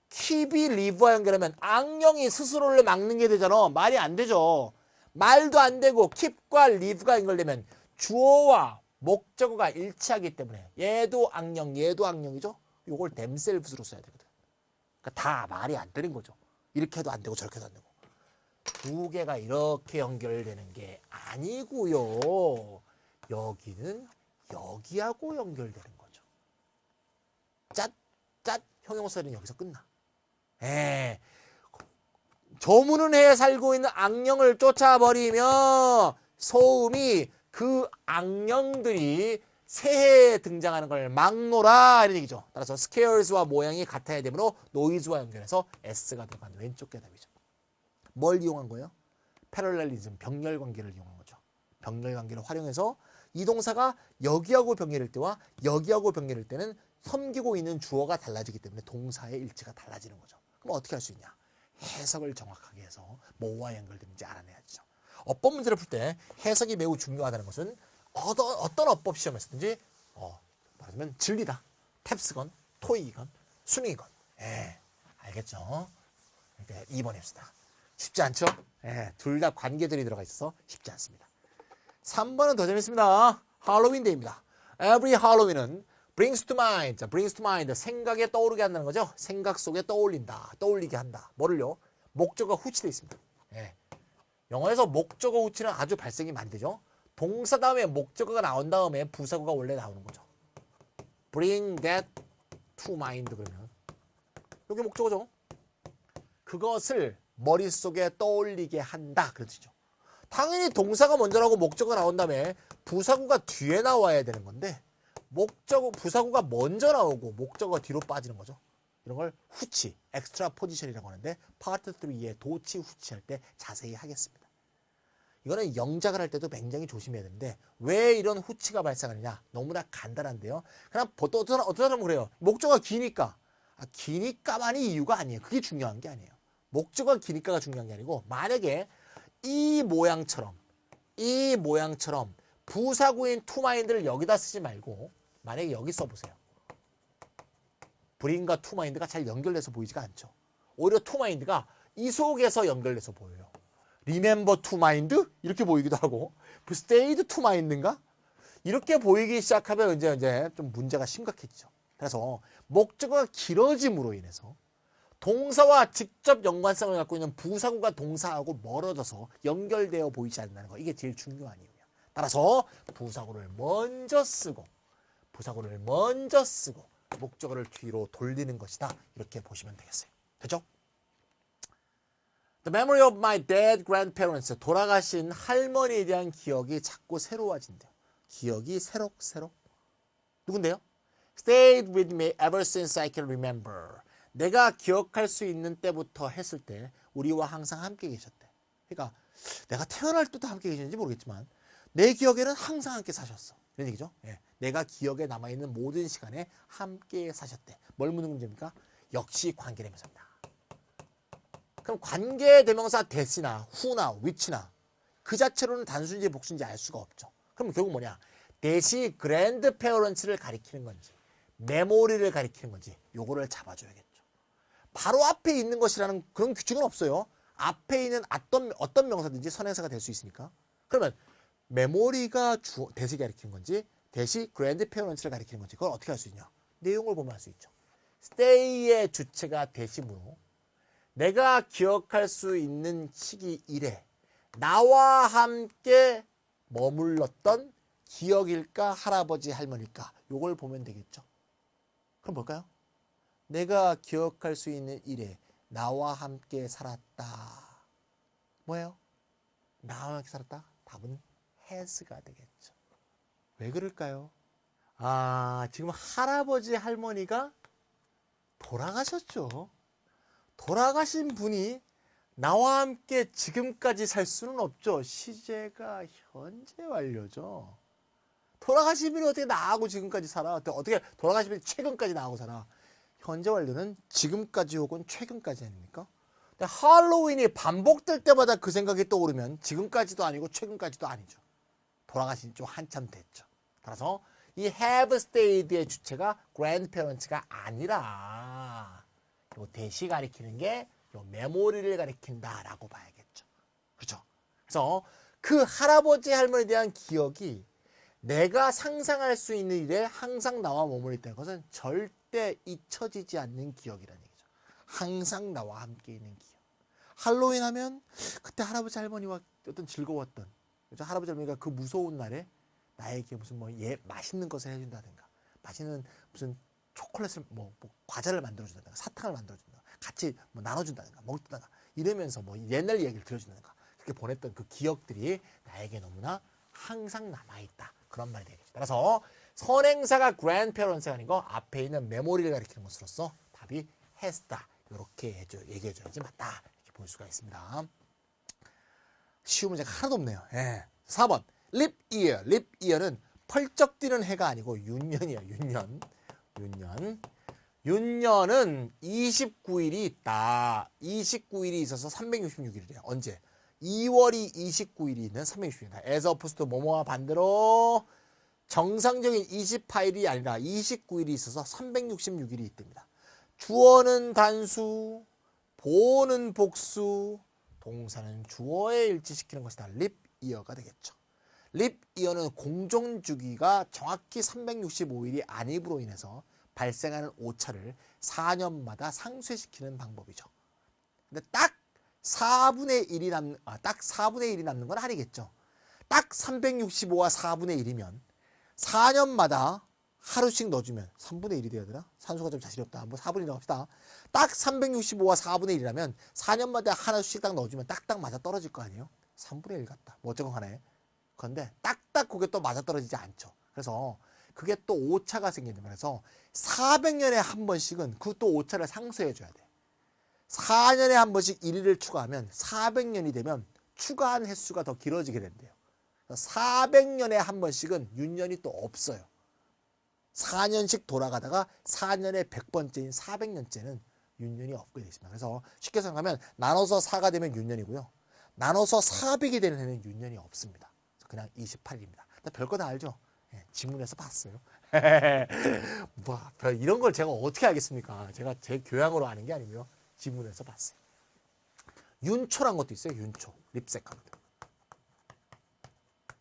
keep이 live와 연결하면 악령이 스스로를 막는 게 되잖아. 말이 안 되죠. 말도 안 되고 keep과 live가 연결되면 주어와 목적어가 일치하기 때문에 얘도 악령이죠. 이걸 themselves로 써야 되거든. 그러니까 다 말이 안 되는 거죠. 이렇게 해도 안 되고 저렇게 해도 안 되고. 두 개가 이렇게 연결되는 게 아니고요. 여기는 여기하고 연결되는 거죠. 짠, 짠, 형용사는 여기서 끝나. 저문은 해에 살고 있는 악령을 쫓아버리며 소음이 그 악령들이 새해에 등장하는 걸 막노라 이런 얘기죠. 따라서 scares와 모양이 같아야 되므로 noise와 연결해서 s가 들어간 왼쪽 게 답이죠. 뭘 이용한 거예요? 패럴렐리즘, 병렬관계를 이용한 거죠. 병렬관계를 활용해서 이 동사가 여기하고 병렬일 때와 여기하고 병렬일 때는 섬기고 있는 주어가 달라지기 때문에 동사의 일치가 달라지는 거죠. 그럼 어떻게 할 수 있냐? 해석을 정확하게 해서 뭐와 연결되는지 알아내야죠. 어법 문제를 풀 때 해석이 매우 중요하다는 것은 어떤 어법 시험에서든지 말하자면 진리다. 탭스건, 토익이건, 수능이건. 알겠죠? 그러니까 2번 해봅시다. 쉽지 않죠? 둘 다 관계들이 들어가 있어서 쉽지 않습니다. 3번은 더 재밌습니다. 할로윈 데이입니다. Every Halloween은 brings to mind. 자, brings to mind. 생각에 떠오르게 한다는 거죠. 생각 속에 떠올린다. 떠올리게 한다. 뭐를요? 목적어 후치되어 있습니다. 영어에서 목적어 후치는 아주 발생이 많이 되죠. 동사 다음에 목적어가 나온 다음에 부사구가 원래 나오는 거죠. bring that to mind 그러면 이게 목적어죠. 그것을 머릿속에 떠올리게 한다. 그렇죠. 당연히 동사가 먼저 나오고 목적어가 나온 다음에 부사구가 뒤에 나와야 되는 건데 부사구가 먼저 나오고 목적어가 뒤로 빠지는 거죠. 이런 걸 후치, 엑스트라 포지션이라고 하는데 파트 3의 도치 후치할 때 자세히 하겠습니다. 이거는 영작을 할 때도 굉장히 조심해야 되는데 왜 이런 후치가 발생하느냐? 너무나 간단한데요. 그냥 보통 어떤 사람은 그래요. 목적어가 기니까. 기니까만이 이유가 아니에요. 그게 중요한 게 아니에요. 목적어가 기니까가 중요한 게 아니고 만약에 이 모양처럼 부사구인 to mind를 여기다 쓰지 말고 만약에 여기 써보세요. bring과 to mind가 잘 연결돼서 보이지가 않죠. 오히려 to mind가 이 속에서 연결돼서 보여요. remember to mind? 이렇게 보이기도 하고 stayed to mind인가? 이렇게 보이기 시작하면 이제 좀 문제가 심각해지죠. 그래서 목적어가 길어짐으로 인해서 동사와 직접 연관성을 갖고 있는 부사구가 동사하고 멀어져서 연결되어 보이지 않는다는 거. 이게 제일 중요한 이유예요. 따라서 부사구를 먼저 쓰고 목적어를 뒤로 돌리는 것이다. 이렇게 보시면 되겠어요. 됐죠? The memory of my dead grandparents. 돌아가신 할머니에 대한 기억이 자꾸 새로워진대요. 기억이 새록새록. 누군데요? Stayed with me ever since I can remember. 내가 기억할 수 있는 때부터 했을 때 우리와 항상 함께 계셨대. 그러니까 내가 태어날 때도 함께 계셨는지 모르겠지만 내 기억에는 항상 함께 사셨어. 이런 얘기죠. 내가 기억에 남아있는 모든 시간에 함께 사셨대. 뭘 묻는 문제입니까? 역시 관계대명사입니다. 그럼 관계대명사 that이나 who나 which나 그 자체로는 단순인지 복수인지 알 수가 없죠. 그럼 결국 뭐냐? that이 grandparents를 가리키는 건지 메모리를 가리키는 건지 요거를 잡아줘야겠죠. 바로 앞에 있는 것이라는 그런 규칙은 없어요. 앞에 있는 어떤 명사든지 선행사가 될 수 있으니까. 그러면 메모리가 that이 가리키는 건지 that이 grandparents를 가리키는 건지 그걸 어떻게 할 수 있냐? 내용을 보면 알 수 있죠. stay의 주체가 that이므로 내가 기억할 수 있는 시기 이래 나와 함께 머물렀던 기억일까 할아버지 할머니일까 요걸 보면 되겠죠. 그럼 뭘까요? 내가 기억할 수 있는 일에 나와 함께 살았다. 뭐예요? 나와 함께 살았다? 답은 has가 되겠죠. 왜 그럴까요? 지금 할아버지 할머니가 돌아가셨죠. 돌아가신 분이 나와 함께 지금까지 살 수는 없죠. 시제가 현재 완료죠. 돌아가신 분이 어떻게 나하고 지금까지 살아? 어떻게 돌아가신 분이 최근까지 나하고 살아? 현재 완료는 지금까지 혹은 최근까지 아닙니까? 근데 할로윈이 반복될 때마다 그 생각이 떠오르면 지금까지도 아니고 최근까지도 아니죠. 돌아가신 지 좀 한참 됐죠. 따라서 이 have stayed의 주체가 grandparents가 아니라 요 that이 가리키는 게 요 메모리를 가리킨다라고 봐야겠죠. 그렇죠? 그래서 그 할아버지 할머니에 대한 기억이 내가 상상할 수 있는 일에 항상 나와 머물러 있다는 것은 절대 잊혀지지 않는 기억이라는 얘기죠. 항상 나와 함께 있는 기억. 할로윈 하면 그때 할아버지 할머니와 어떤 즐거웠던 그죠? 할아버지 할머니가 그 무서운 날에 나에게 무슨 뭐 맛있는 것을 해준다든가 맛있는 무슨 초콜릿을 뭐 과자를 만들어준다든가 사탕을 만들어준다든가 같이 뭐 나눠준다든가 먹든가 이러면서 뭐 옛날 이야기를 들려준다든가 그렇게 보냈던 그 기억들이 나에게 너무나 항상 남아있다. 그런 말이 되겠죠. 따라서 선행사가 grandparents가 아니고 앞에 있는 메모리를 가리키는 것으로서 답이 has다. 이렇게 얘기해줘야지 맞다. 이렇게 볼 수가 있습니다. 쉬운 문제가 하나도 없네요. 예. 4번 leap year. leap year는 펄쩍 뛰는 해가 아니고 윤년이에요. 윤년은 29일이 있다. 29일이 있어서 366일이래요. 언제? 2월이 29일이 있는 366일이다. as opposed to 뭐뭐와 반대로 정상적인 28일이 아니라 29일이 있어서 366일이 있답니다. 주어는 단수, 보어는 복수, 동사는 주어에 일치시키는 것이다. leap year가 되겠죠. leap year는 공정주기가 정확히 365일이 아님으로 인해서 발생하는 오차를 4년마다 상쇄시키는 방법이죠. 근데 딱 4분의 1이 남는 건 아니겠죠. 딱 365와 4분의 1이면 4년마다 하루씩 넣어주면 3분의 1이 돼야 되나? 산수가 좀 자신이 없다. 뭐 4분이라고 합시다. 딱 365와 4분의 1이라면 4년마다 하나씩 딱 넣어주면 딱딱 맞아 떨어질 거 아니에요? 3분의 1 같다. 뭐 어쨌건 간에. 그런데 딱딱 그게 또 맞아 떨어지지 않죠. 그래서 그게 또 오차가 생긴다. 그래서 400년에 한 번씩은 그 또 오차를 상쇄해줘야 돼. 4년에 한 번씩 1일을 추가하면 400년이 되면 추가한 횟수가 더 길어지게 된대요. 400년에 한 번씩은 윤년이 또 없어요. 4년씩 돌아가다가 4년에 100번째인 400년째는 윤년이 없게 되십니다. 그래서 쉽게 생각하면 나눠서 4가 되면 윤년이고요. 나눠서 400이 되는 해는 윤년이 없습니다. 그냥 28일입니다. 별거 다 알죠? 지문에서 봤어요. 뭐, 이런 걸 제가 어떻게 알겠습니까? 제가 제 교양으로 아는 게 아니고요. 지문에서 봤어요. 윤초란 것도 있어요. 윤초. 립색하는 거.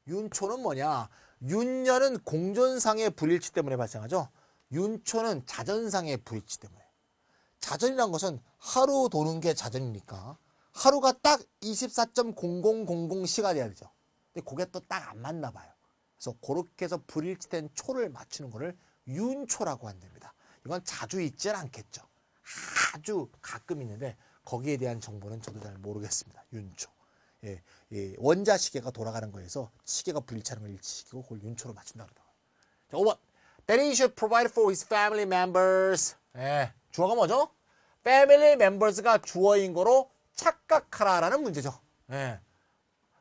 윤초는 뭐냐? 윤년은 공전상의 불일치 때문에 발생하죠. 윤초는 자전상의 불일치 때문에. 자전이란 것은 하루 도는 게 자전이니까 하루가 딱 24.0000시가 돼야 되죠. 근데 그게 또 딱 안 맞나 봐요. 그래서 그렇게 해서 불일치된 초를 맞추는 거를 윤초라고 한답니다. 이건 자주 있진 않겠죠. 아주 가끔 있는데 거기에 대한 정보는 저도 잘 모르겠습니다. 윤초. 예, 원자 시계가 돌아가는 거에서 시계가 불일치하는 걸 일치시키고 그걸 윤초로 맞춘다고 그러더라고요. 자, 5번. That he should provide for his family members. 예, 주어가 뭐죠? family members가 주어인 거로 착각하라라는 문제죠. 예.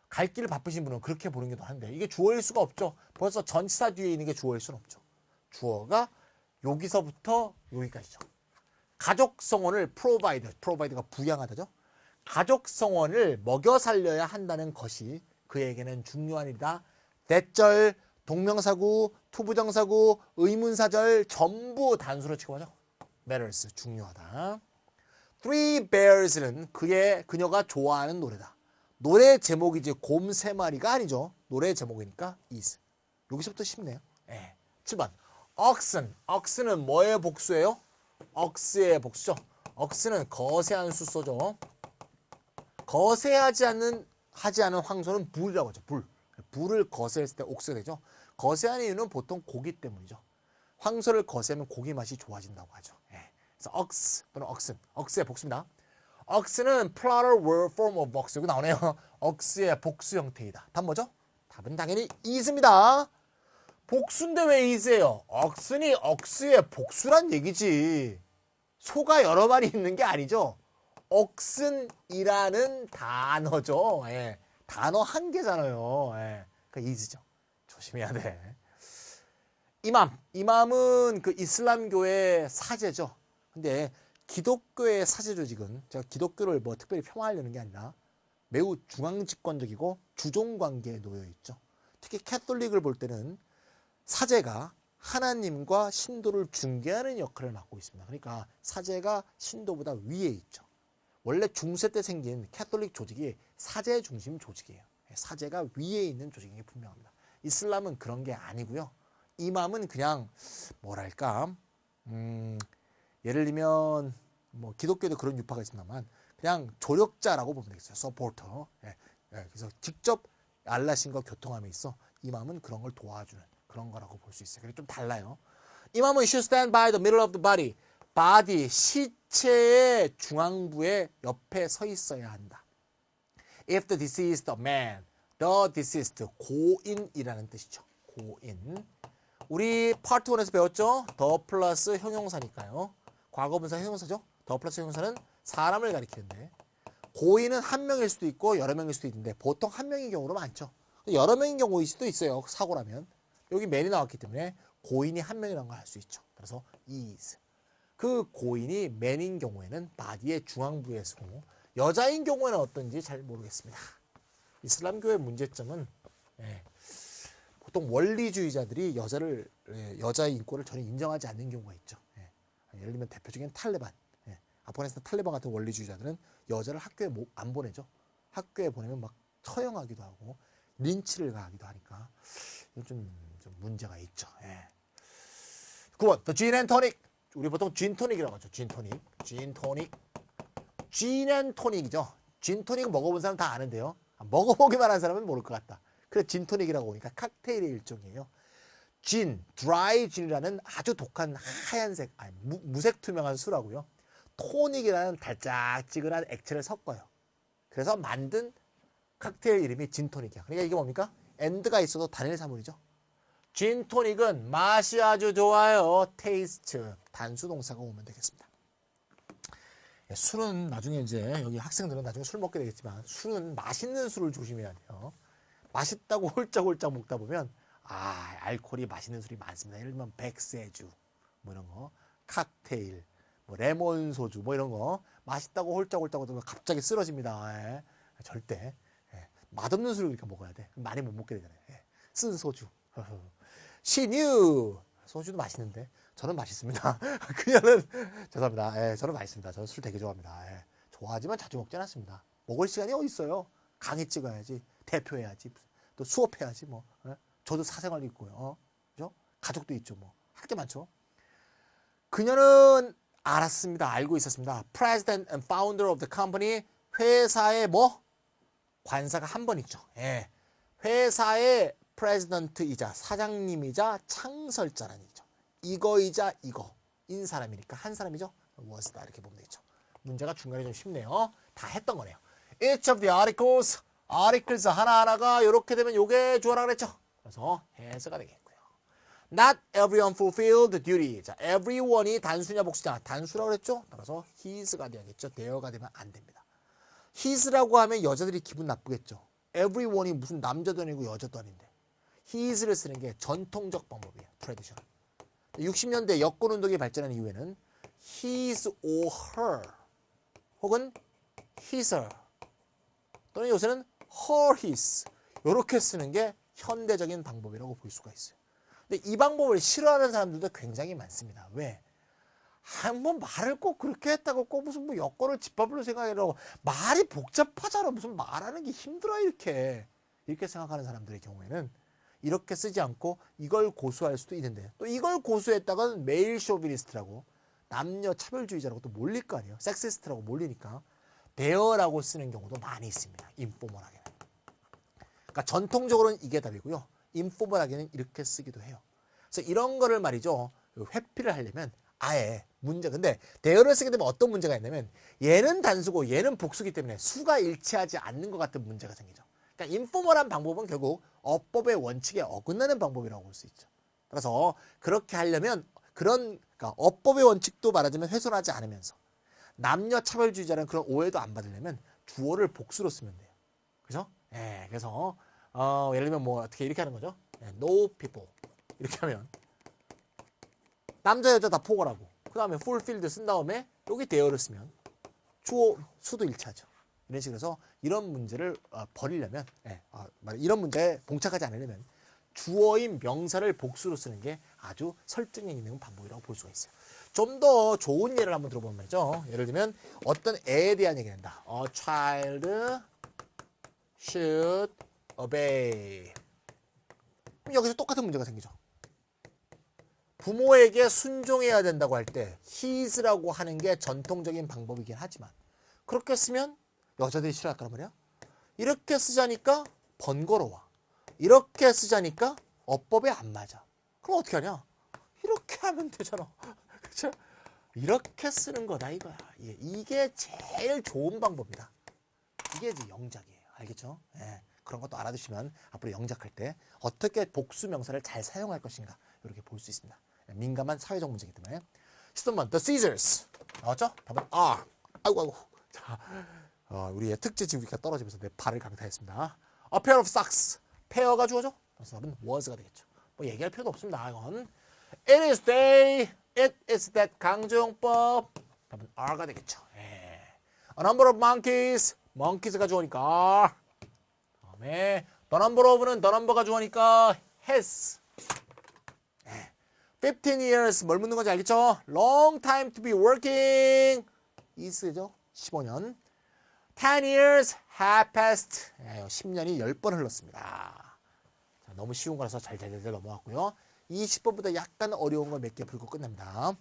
갈 길 바쁘신 분은 그렇게 보는 게 더 한데 이게 주어일 수가 없죠. 벌써 전치사 뒤에 있는 게 주어일 수는 없죠. 주어가 여기서부터 여기까지죠. 가족성원을 provide가 부양하다죠. 가족성원을 먹여 살려야 한다는 것이 그에게는 중요한 일이다. 대절, 동명사구, 투부정사구, 의문사절 전부 단수로 취급하죠. matters, 중요하다. Three Bears는 그녀가 좋아하는 노래다. 노래 제목이지 곰 3마리가 아니죠. 노래 제목이니까 is. 여기서부터 쉽네요. 7번. oxen은 뭐의 복수예요? ox의 복수죠. ox는 거세한 숫소죠. 거세하지 않은 황소는 불이라고 하죠. 불을 거세했을 때 옥스가 되죠. 거세한 이유는 보통 고기 때문이죠. 황소를 거세하면 고기 맛이 좋아진다고 하죠. 그래서 ox 또는 ox의 복수입니다. ox는 plural word form of ox. 여기 나오네요. ox의 복수 형태이다. 답 뭐죠? 답은 당연히 is입니다. 복수인데 왜 is예요? ox는 ox의 복수란 얘기지. 소가 여러 마리 있는 게 아니죠. oxen이라는 단어죠. 단어 한 개잖아요. 그러니까 is죠. 조심해야 돼. 이맘은 그 이슬람교의 사제죠. 근데 기독교의 사제 조직은 제가 기독교를 뭐 특별히 폄하하려는 게 아니라 매우 중앙집권적이고 주종관계에 놓여 있죠. 특히 캐톨릭을 볼 때는 사제가 하나님과 신도를 중개하는 역할을 맡고 있습니다. 그러니까 사제가 신도보다 위에 있죠. 원래 중세 때 생긴 캐톨릭 조직이 사제 중심 조직이에요. 사제가 위에 있는 조직인 게 분명합니다. 이슬람은 그런 게 아니고요. 이맘은 그냥 뭐랄까 예를 들면 뭐 기독교에도 그런 유파가 있습니다만 그냥 조력자라고 보면 되겠어요. 서포터. 예, 예, 그래서 직접 알라신과 교통함에 있어 이맘은 그런 걸 도와주는 그런 거라고 볼 수 있어요. 그게 좀 달라요. 이맘은 should stand by the middle of the body. body, 시체의 중앙부에 옆에 서 있어야 한다. If the deceased man, the deceased, 고인이라는 뜻이죠. 고인. 우리 파트 1에서 배웠죠? 더 플러스 형용사니까요. 과거분사 형용사죠? 더 플러스 형용사는 사람을 가리키는데 고인은 한 명일 수도 있고 여러 명일 수도 있는데 보통 한 명인 경우로 많죠. 여러 명인 경우일 수도 있어요. 사고라면. 여기 man이 나왔기 때문에 고인이 한 명이라는 걸 알 수 있죠. 그래서 is. 그 고인이 man인 경우에는 body의 중앙부에 서고 여자인 경우에는 어떤지 잘 모르겠습니다. 이슬람교의 문제점은 보통 원리주의자들이 여자의 인권을 전혀 인정하지 않는 경우가 있죠. 예를 들면 대표적인 탈레반, 아프가니스탄 탈레반 같은 원리주의자들은 여자를 학교에 안 보내죠. 학교에 보내면 막 처형하기도 하고 린치를 가하기도 하니까 좀 문제가 있죠. 9번, the gin and tonic. 우리 보통 진토닉이라고 하죠. 진토닉. 진앤토닉이죠. 진토닉 먹어본 사람 다 아는데요. 먹어보기만 한 사람은 모를 것 같다. 그래 진토닉이라고 하니까 칵테일의 일종이에요. 진, 드라이 진이라는 아주 독한 하얀색, 무색 투명한 술하고요. 토닉이라는 달짝지근한 액체를 섞어요. 그래서 만든 칵테일 이름이 진토닉이야. 그러니까 이게 뭡니까? 엔드가 있어도 단일 사물이죠. 진토닉은 맛이 아주 좋아요. 테이스트, 단수 동사가 오면 되겠습니다. 술은 나중에 이제 여기 학생들은 나중에 술 먹게 되겠지만 술은 맛있는 술을 조심해야 돼요. 맛있다고 홀짝홀짝 먹다 보면 알코올이 맛있는 술이 많습니다. 예를 들면 백세주 뭐 이런 거, 칵테일, 뭐 레몬 소주 뭐 이런 거 맛있다고 홀짝홀짝 먹다가 갑자기 쓰러집니다. 절대 맛없는 술을 그러니까 먹어야 돼. 많이 못 먹게 되잖아요. 쓴 소주. 신유 소주도 맛있는데 저는 맛있습니다. 그녀는 죄송합니다. 저는 맛있습니다. 저는 술 되게 좋아합니다. 좋아하지만 자주 먹지 않았습니다. 먹을 시간이 어디 있어요? 강의 찍어야지, 대표해야지, 또 수업해야지 뭐. 저도 사생활도 있고요. 그죠? 가족도 있죠. 뭐 할 게 많죠. 그녀는 알았습니다. 알고 있었습니다. President and founder of the company. 회사의 뭐? 관사가 한 번 있죠. 회사의 프레지던트이자 사장님이자 창설자라는 얘기죠. 이거이자 이거인 사람이니까 한 사람이죠. was다 이렇게 보면 되겠죠. 문제가 중간에 좀 쉽네요. 다 했던 거네요. Each of the articles 하나하나가 이렇게 되면 요게 주어라 그랬죠. 그래서 has가 되겠고요. Not everyone fulfilled duty. 자, everyone이 단수냐 복수냐. 단수라고 그랬죠. 따라서 his가 되겠죠. there가 되면 안 됩니다. his라고 하면 여자들이 기분 나쁘겠죠. everyone이 무슨 남자도 아니고 여자도 아닌데. his를 쓰는 게 전통적 방법이에요. tradition. 60년대 여권운동이 발전한 이후에는 his or her 혹은 his her 또는 요새는 her his 이렇게 쓰는 게 현대적인 방법이라고 볼 수가 있어요. 근데 이 방법을 싫어하는 사람들도 굉장히 많습니다. 왜? 뭐 말을 꼭 그렇게 했다고 꼭 무슨 뭐 여권을 집합으로 생각하려고 말이 복잡하잖아. 무슨 말하는 게 힘들어 이렇게 생각하는 사람들의 경우에는 이렇게 쓰지 않고 이걸 고수할 수도 있는데 또 이걸 고수했다가는 메일 쇼비니스트라고 남녀 차별주의자라고 또 몰릴 거 아니에요. 섹시스트라고 몰리니까 대어라고 쓰는 경우도 많이 있습니다. 인포멀하게는. 그러니까 전통적으로는 이게 답이고요. 인포멀하게는 이렇게 쓰기도 해요. 그래서 이런 거를 말이죠. 회피를 하려면 아예 문제. 근데 대어를 쓰게 되면 어떤 문제가 있냐면 얘는 단수고 얘는 복수기 때문에 수가 일치하지 않는 것 같은 문제가 생기죠. 그러니까 인포멀한 방법은 결국 어법의 원칙에 어긋나는 방법이라고 볼 수 있죠. 그래서 그렇게 하려면 그러니까 어법의 원칙도 말하자면 훼손하지 않으면서 남녀 차별주의자는 그런 오해도 안 받으려면 주어를 복수로 쓰면 돼요. 그죠? 그래서 예를 들면 뭐 어떻게 이렇게 하는 거죠? No people 이렇게 하면 남자 여자 다 포괄하고 그 다음에 fulfilled 쓴 다음에 여기 대어를 쓰면 주어 수도 일치하죠. 이런 식으로 해서 이런 문제를 버리려면 이런 문제에 봉착하지 않으려면 주어인 명사를 복수로 쓰는 게 아주 설득력 있는 방법이라고 볼 수가 있어요. 좀 더 좋은 예를 한번 들어보면 말이죠. 예를 들면 어떤 애에 대한 얘기를 한다. A child should obey. 그럼 여기서 똑같은 문제가 생기죠. 부모에게 순종해야 된다고 할 때 his라고 하는 게 전통적인 방법이긴 하지만 그렇게 쓰면 여자들이 싫어할 거란 말이야. 이렇게 쓰자니까 번거로워. 이렇게 쓰자니까 어법에 안 맞아. 그럼 어떻게 하냐? 이렇게 하면 되잖아. 그렇죠? 이렇게 쓰는 거다 이거야. 예, 이게 제일 좋은 방법이다. 이게 이제 영작이에요. 알겠죠? 예, 그런 것도 알아두시면 앞으로 영작할 때 어떻게 복수 명사를 잘 사용할 것인가 이렇게 볼 수 있습니다. 민감한 사회적 문제이기 때문에. 13번 The Caesars 나왔죠? 답은 R. 아이고. 자, 우리의 특제 지우기가 떨어지면서 내 발을 강타했습니다. A pair of socks. 페어가 주어져? 그래서 답은 was가 되겠죠. 뭐 얘기할 필요도 없습니다. 이건 It is they. It is that 강조용법. 답은 R가 되겠죠. 예. A number of monkeys. monkeys가 주어니까 R. 다음에 the number of는 the number가 주어니까 has. 15 years 뭘 묻는 건지 알겠죠? Long time to be working is죠? 15년. 10 years have passed. 10년이 10번 흘렀습니다. 자, 너무 쉬운 거라서 잘 넘어갔고요. 20번보다 약간 어려운 걸 몇 개 풀고 끝납니다.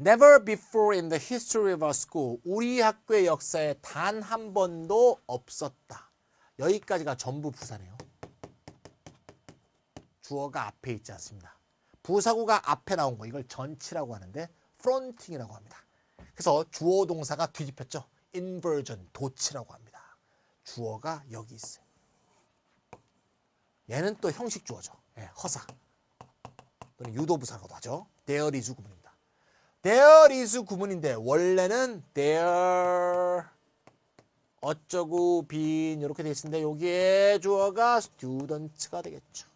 Never before in the history of our school. 우리 학교의 역사에 단 한 번도 없었다. 여기까지가 전부 부사네요. 주어가 앞에 있지 않습니다. 부사구가 앞에 나온 거 이걸 전치라고 하는데 fronting이라고 합니다. 그래서 주어 동사가 뒤집혔죠. inversion, 도치라고 합니다. 주어가 여기 있어요. 얘는 또 형식 주어죠. 예, 허사 또는 유도부사라고도 하죠. there is 구문입니다. there is 구문인데 원래는 there 어쩌고 been 이렇게 되어 있는데 여기에 주어가 students가 되겠죠.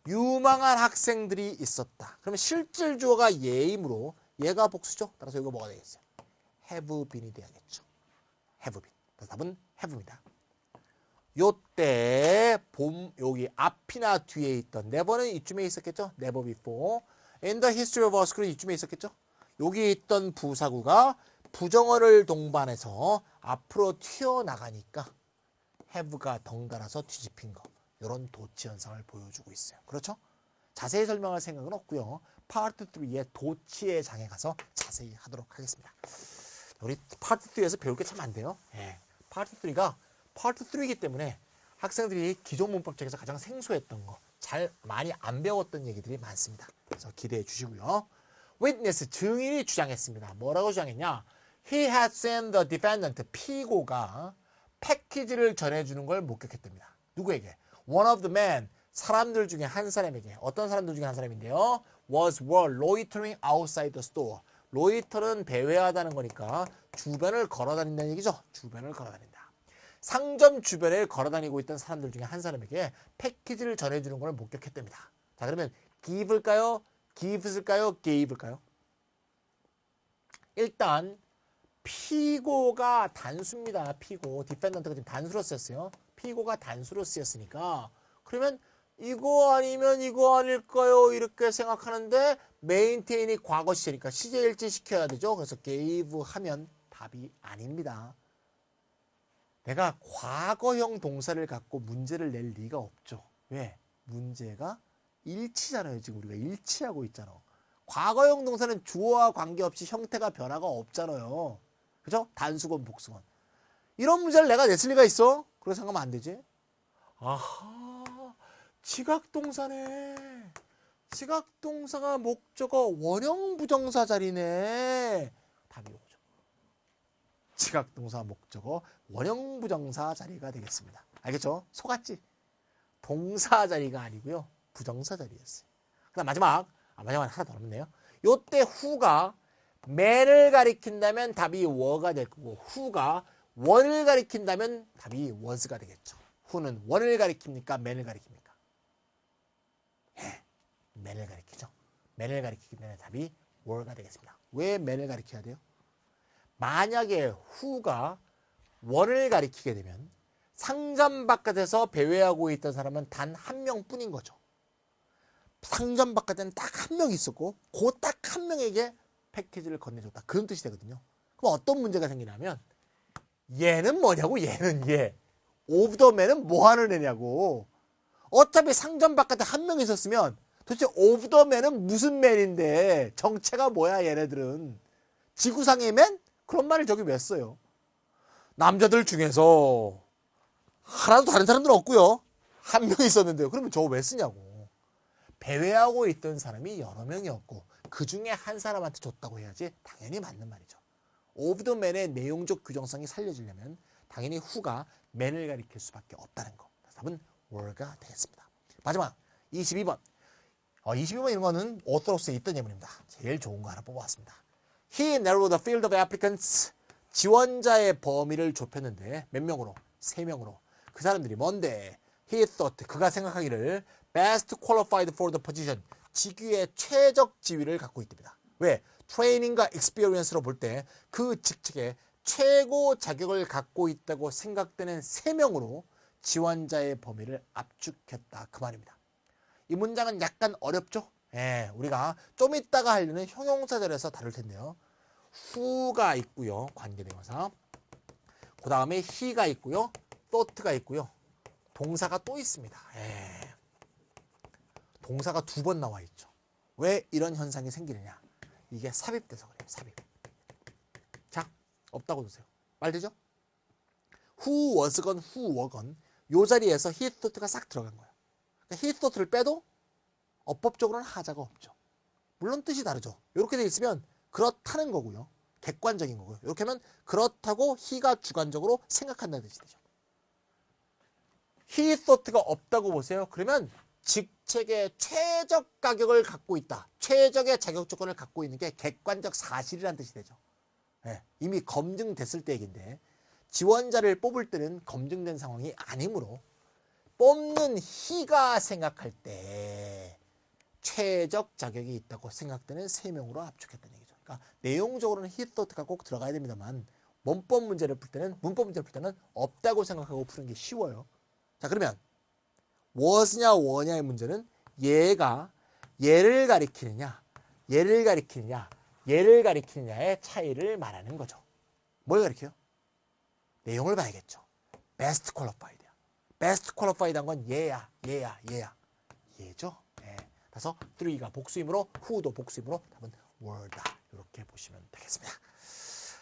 유망한 학생들이 있었다. 그러면 실질 주어가 얘이므로 얘가 복수죠. 따라서 이거 뭐가 되겠어요? have been이 돼야겠죠. have been. 그래서 답은 have입니다. 요때 봄 여기 앞이나 뒤에 있던 never는 이쯤에 있었겠죠. never before. in the history of our school은 이쯤에 있었겠죠. 여기 있던 부사구가 부정어를 동반해서 앞으로 튀어나가니까 have가 덩달아서 뒤집힌 거. 이런 도치 현상을 보여주고 있어요. 그렇죠? 자세히 설명할 생각은 없고요. 파트 3의 도치의 장에 가서 자세히 하도록 하겠습니다. 우리 파트 3에서 배울 게 참 많대요. 예. 파트 3가 파트 3이기 때문에 학생들이 기존 문법책에서 가장 생소했던 거, 잘 많이 안 배웠던 얘기들이 많습니다. 그래서 기대해 주시고요. Witness, 증인이 주장했습니다. 뭐라고 주장했냐? He had seen the defendant, 피고가 패키지를 전해주는 걸 목격했답니다. 누구에게? One of the men, 사람들 중에 한 사람에게. 어떤 사람들 중에 한 사람인데요? were loitering outside the store. 로이터는 배회하다는 거니까 주변을 걸어다닌다는 얘기죠. 주변을 걸어다닌다. 상점 주변을 걸어다니고 있던 사람들 중에 한 사람에게 패키지를 전해주는 걸 목격했답니다. 자, 그러면 give일까요? give일까요? gave일까요? 일단 피고가 단수입니다. 피고. 디펜던트가 지금 단수로 쓰였어요. 피고가 단수로 쓰였으니까 그러면 이거 아니면 이거 아닐까요? 이렇게 생각하는데 메인테인이 과거 시제니까 시제 일치시켜야 되죠. 그래서 gave 하면 답이 아닙니다. 내가 과거형 동사를 갖고 문제를 낼 리가 없죠. 왜? 문제가 일치잖아요. 지금 우리가 일치하고 있잖아. 과거형 동사는 주어와 관계없이 형태가 변화가 없잖아요. 그죠? 단수건 복수건. 이런 문제를 내가 냈을 리가 있어? 그렇게 생각하면 안 되지. 아하, 지각동사네. 지각동사가 목적어 원형 부정사 자리네. 답이 오죠. 지각동사 목적어 원형 부정사 자리가 되겠습니다. 알겠죠? 속았지? 동사 자리가 아니고요. 부정사 자리였어요. 그다음 마지막은 하나 더 남았네요. 요때 who가 man을 가리킨다면 답이 were가 될 거고 who가 one을 가리킨다면 답이 was가 되겠죠. who는 one을 가리킵니까? man을 가리킵니까? 예, man을 가리키죠. man을 가리키기 때문에 답이 were가 되겠습니다. 왜 man을 가리켜야 돼요? 만약에 who가 one을 가리키게 되면 상점 바깥에서 배회하고 있던 사람은 단 한 명뿐인 거죠. 상점 바깥에는 딱 한 명 있었고 그 딱 한 명에게 패키지를 건네줬다. 그런 뜻이 되거든요. 그럼 어떤 문제가 생기냐면 얘는 뭐냐고 얘는 얘. 오브 더 맨은 뭐 하는 애냐고. 어차피 상점 바깥에 한 명 있었으면 도대체 오브 더 맨은 무슨 맨인데 정체가 뭐야 얘네들은. 지구상의 맨? 그런 말을 저기 왜 써요? 남자들 중에서 하나도 다른 사람들은 없고요. 한 명 있었는데요. 그러면 저거 왜 쓰냐고. 배회하고 있던 사람이 여러 명이었고 그 중에 한 사람한테 줬다고 해야지 당연히 맞는 말이죠. 오브 더 맨의 내용적 규정성이 살려지려면 당연히 who가 man을 가리킬 수밖에 없다는 거. 답은 were가 되겠습니다. 마지막 22번. 22번 이런 거는 오토로스에 있던 예문입니다. 제일 좋은 거 하나 뽑아왔습니다. He narrowed the field of applicants. 지원자의 범위를 좁혔는데 몇 명으로? 3명으로. 그 사람들이 뭔데? He thought. 그가 생각하기를 best qualified for the position. 직위의 최적 지위를 갖고 있답니다. 왜? 트레이닝과 experience로 볼 때 그 직책에 최고 자격을 갖고 있다고 생각되는 3명으로 지원자의 범위를 압축했다. 그 말입니다. 이 문장은 약간 어렵죠? 예, 우리가 좀 이따가 하려는 형용사절에서 다룰 텐데요. who가 있고요. 관계대명사. 그 다음에 he가 있고요. thought가 있고요. 동사가 또 있습니다. 예. 동사가 2번 나와 있죠. 왜 이런 현상이 생기느냐? 이게 삽입돼서 그래요. 삽입. 자, 없다고 두세요. 말되죠? who was건 who were건 요 자리에서 he thought가 싹 들어간 거예요. 그러니까 he thought를 빼도 어법적으로는 하자가 없죠. 물론 뜻이 다르죠. 이렇게 돼 있으면 그렇다는 거고요. 객관적인 거고요. 이렇게 하면 그렇다고 he가 주관적으로 생각한다는 뜻이 되죠. he thought가 없다고 보세요. 그러면 직책의 최적 가격을 갖고 있다. 최적의 자격 조건을 갖고 있는 게 객관적 사실이라는 뜻이 되죠. 네, 이미 검증됐을 때 얘기인데 지원자를 뽑을 때는 검증된 상황이 아니므로 뽑는 he가 생각할 때 최적 자격이 있다고 생각되는 3명으로 압축했다는 얘기죠. 그러니까 내용적으로는 he thought가 꼭 들어가야 됩니다만 문법 문제를 풀 때는 없다고 생각하고 푸는 게 쉬워요. 자, 그러면 was냐 were냐의 문제는 얘가 얘를 가리키느냐의 차이를 말하는 거죠. 뭘 가리켜요? 내용을 봐야겠죠. best qualified야. best qualified한 건 얘야. 얘죠. 예. 그래서 3가 복수이므로 who도 복수이므로 답은 were다. 이렇게 보시면 되겠습니다.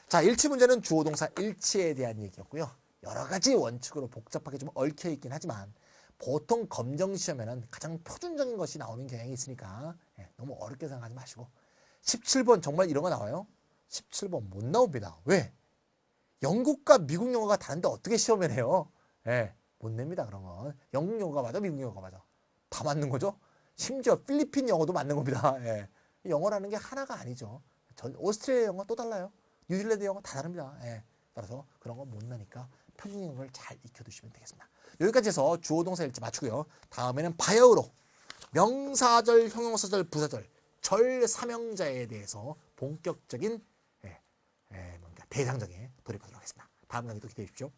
자, 일치 문제는 주어 동사 일치에 대한 얘기였고요. 여러 가지 원칙으로 복잡하게 좀 얽혀 있긴 하지만 보통 검정 시험에는 가장 표준적인 것이 나오는 경향이 있으니까 너무 어렵게 생각하지 마시고 17번 정말 이런 거 나와요? 17번 못 나옵니다. 왜? 영국과 미국 영어가 다른데 어떻게 시험을 해요? 못 냅니다. 그런 건. 영국 영어가 맞아, 미국 영어가 맞아. 다 맞는 거죠. 심지어 필리핀 영어도 맞는 겁니다. 영어라는 게 하나가 아니죠. 오스트레일리아 영어 또 달라요. 뉴질랜드 영어 다 다릅니다. 따라서 그런 거 못 나니까 표준적인 걸 잘 익혀두시면 되겠습니다. 여기까지 해서 주어 동사 일치 맞추고요. 다음에는 바야흐로 명사절, 형용사절, 부사절, 절사명자에 대해서 본격적인 대상정에 돌입하도록 하겠습니다. 다음 강의도 기대해 주십시오.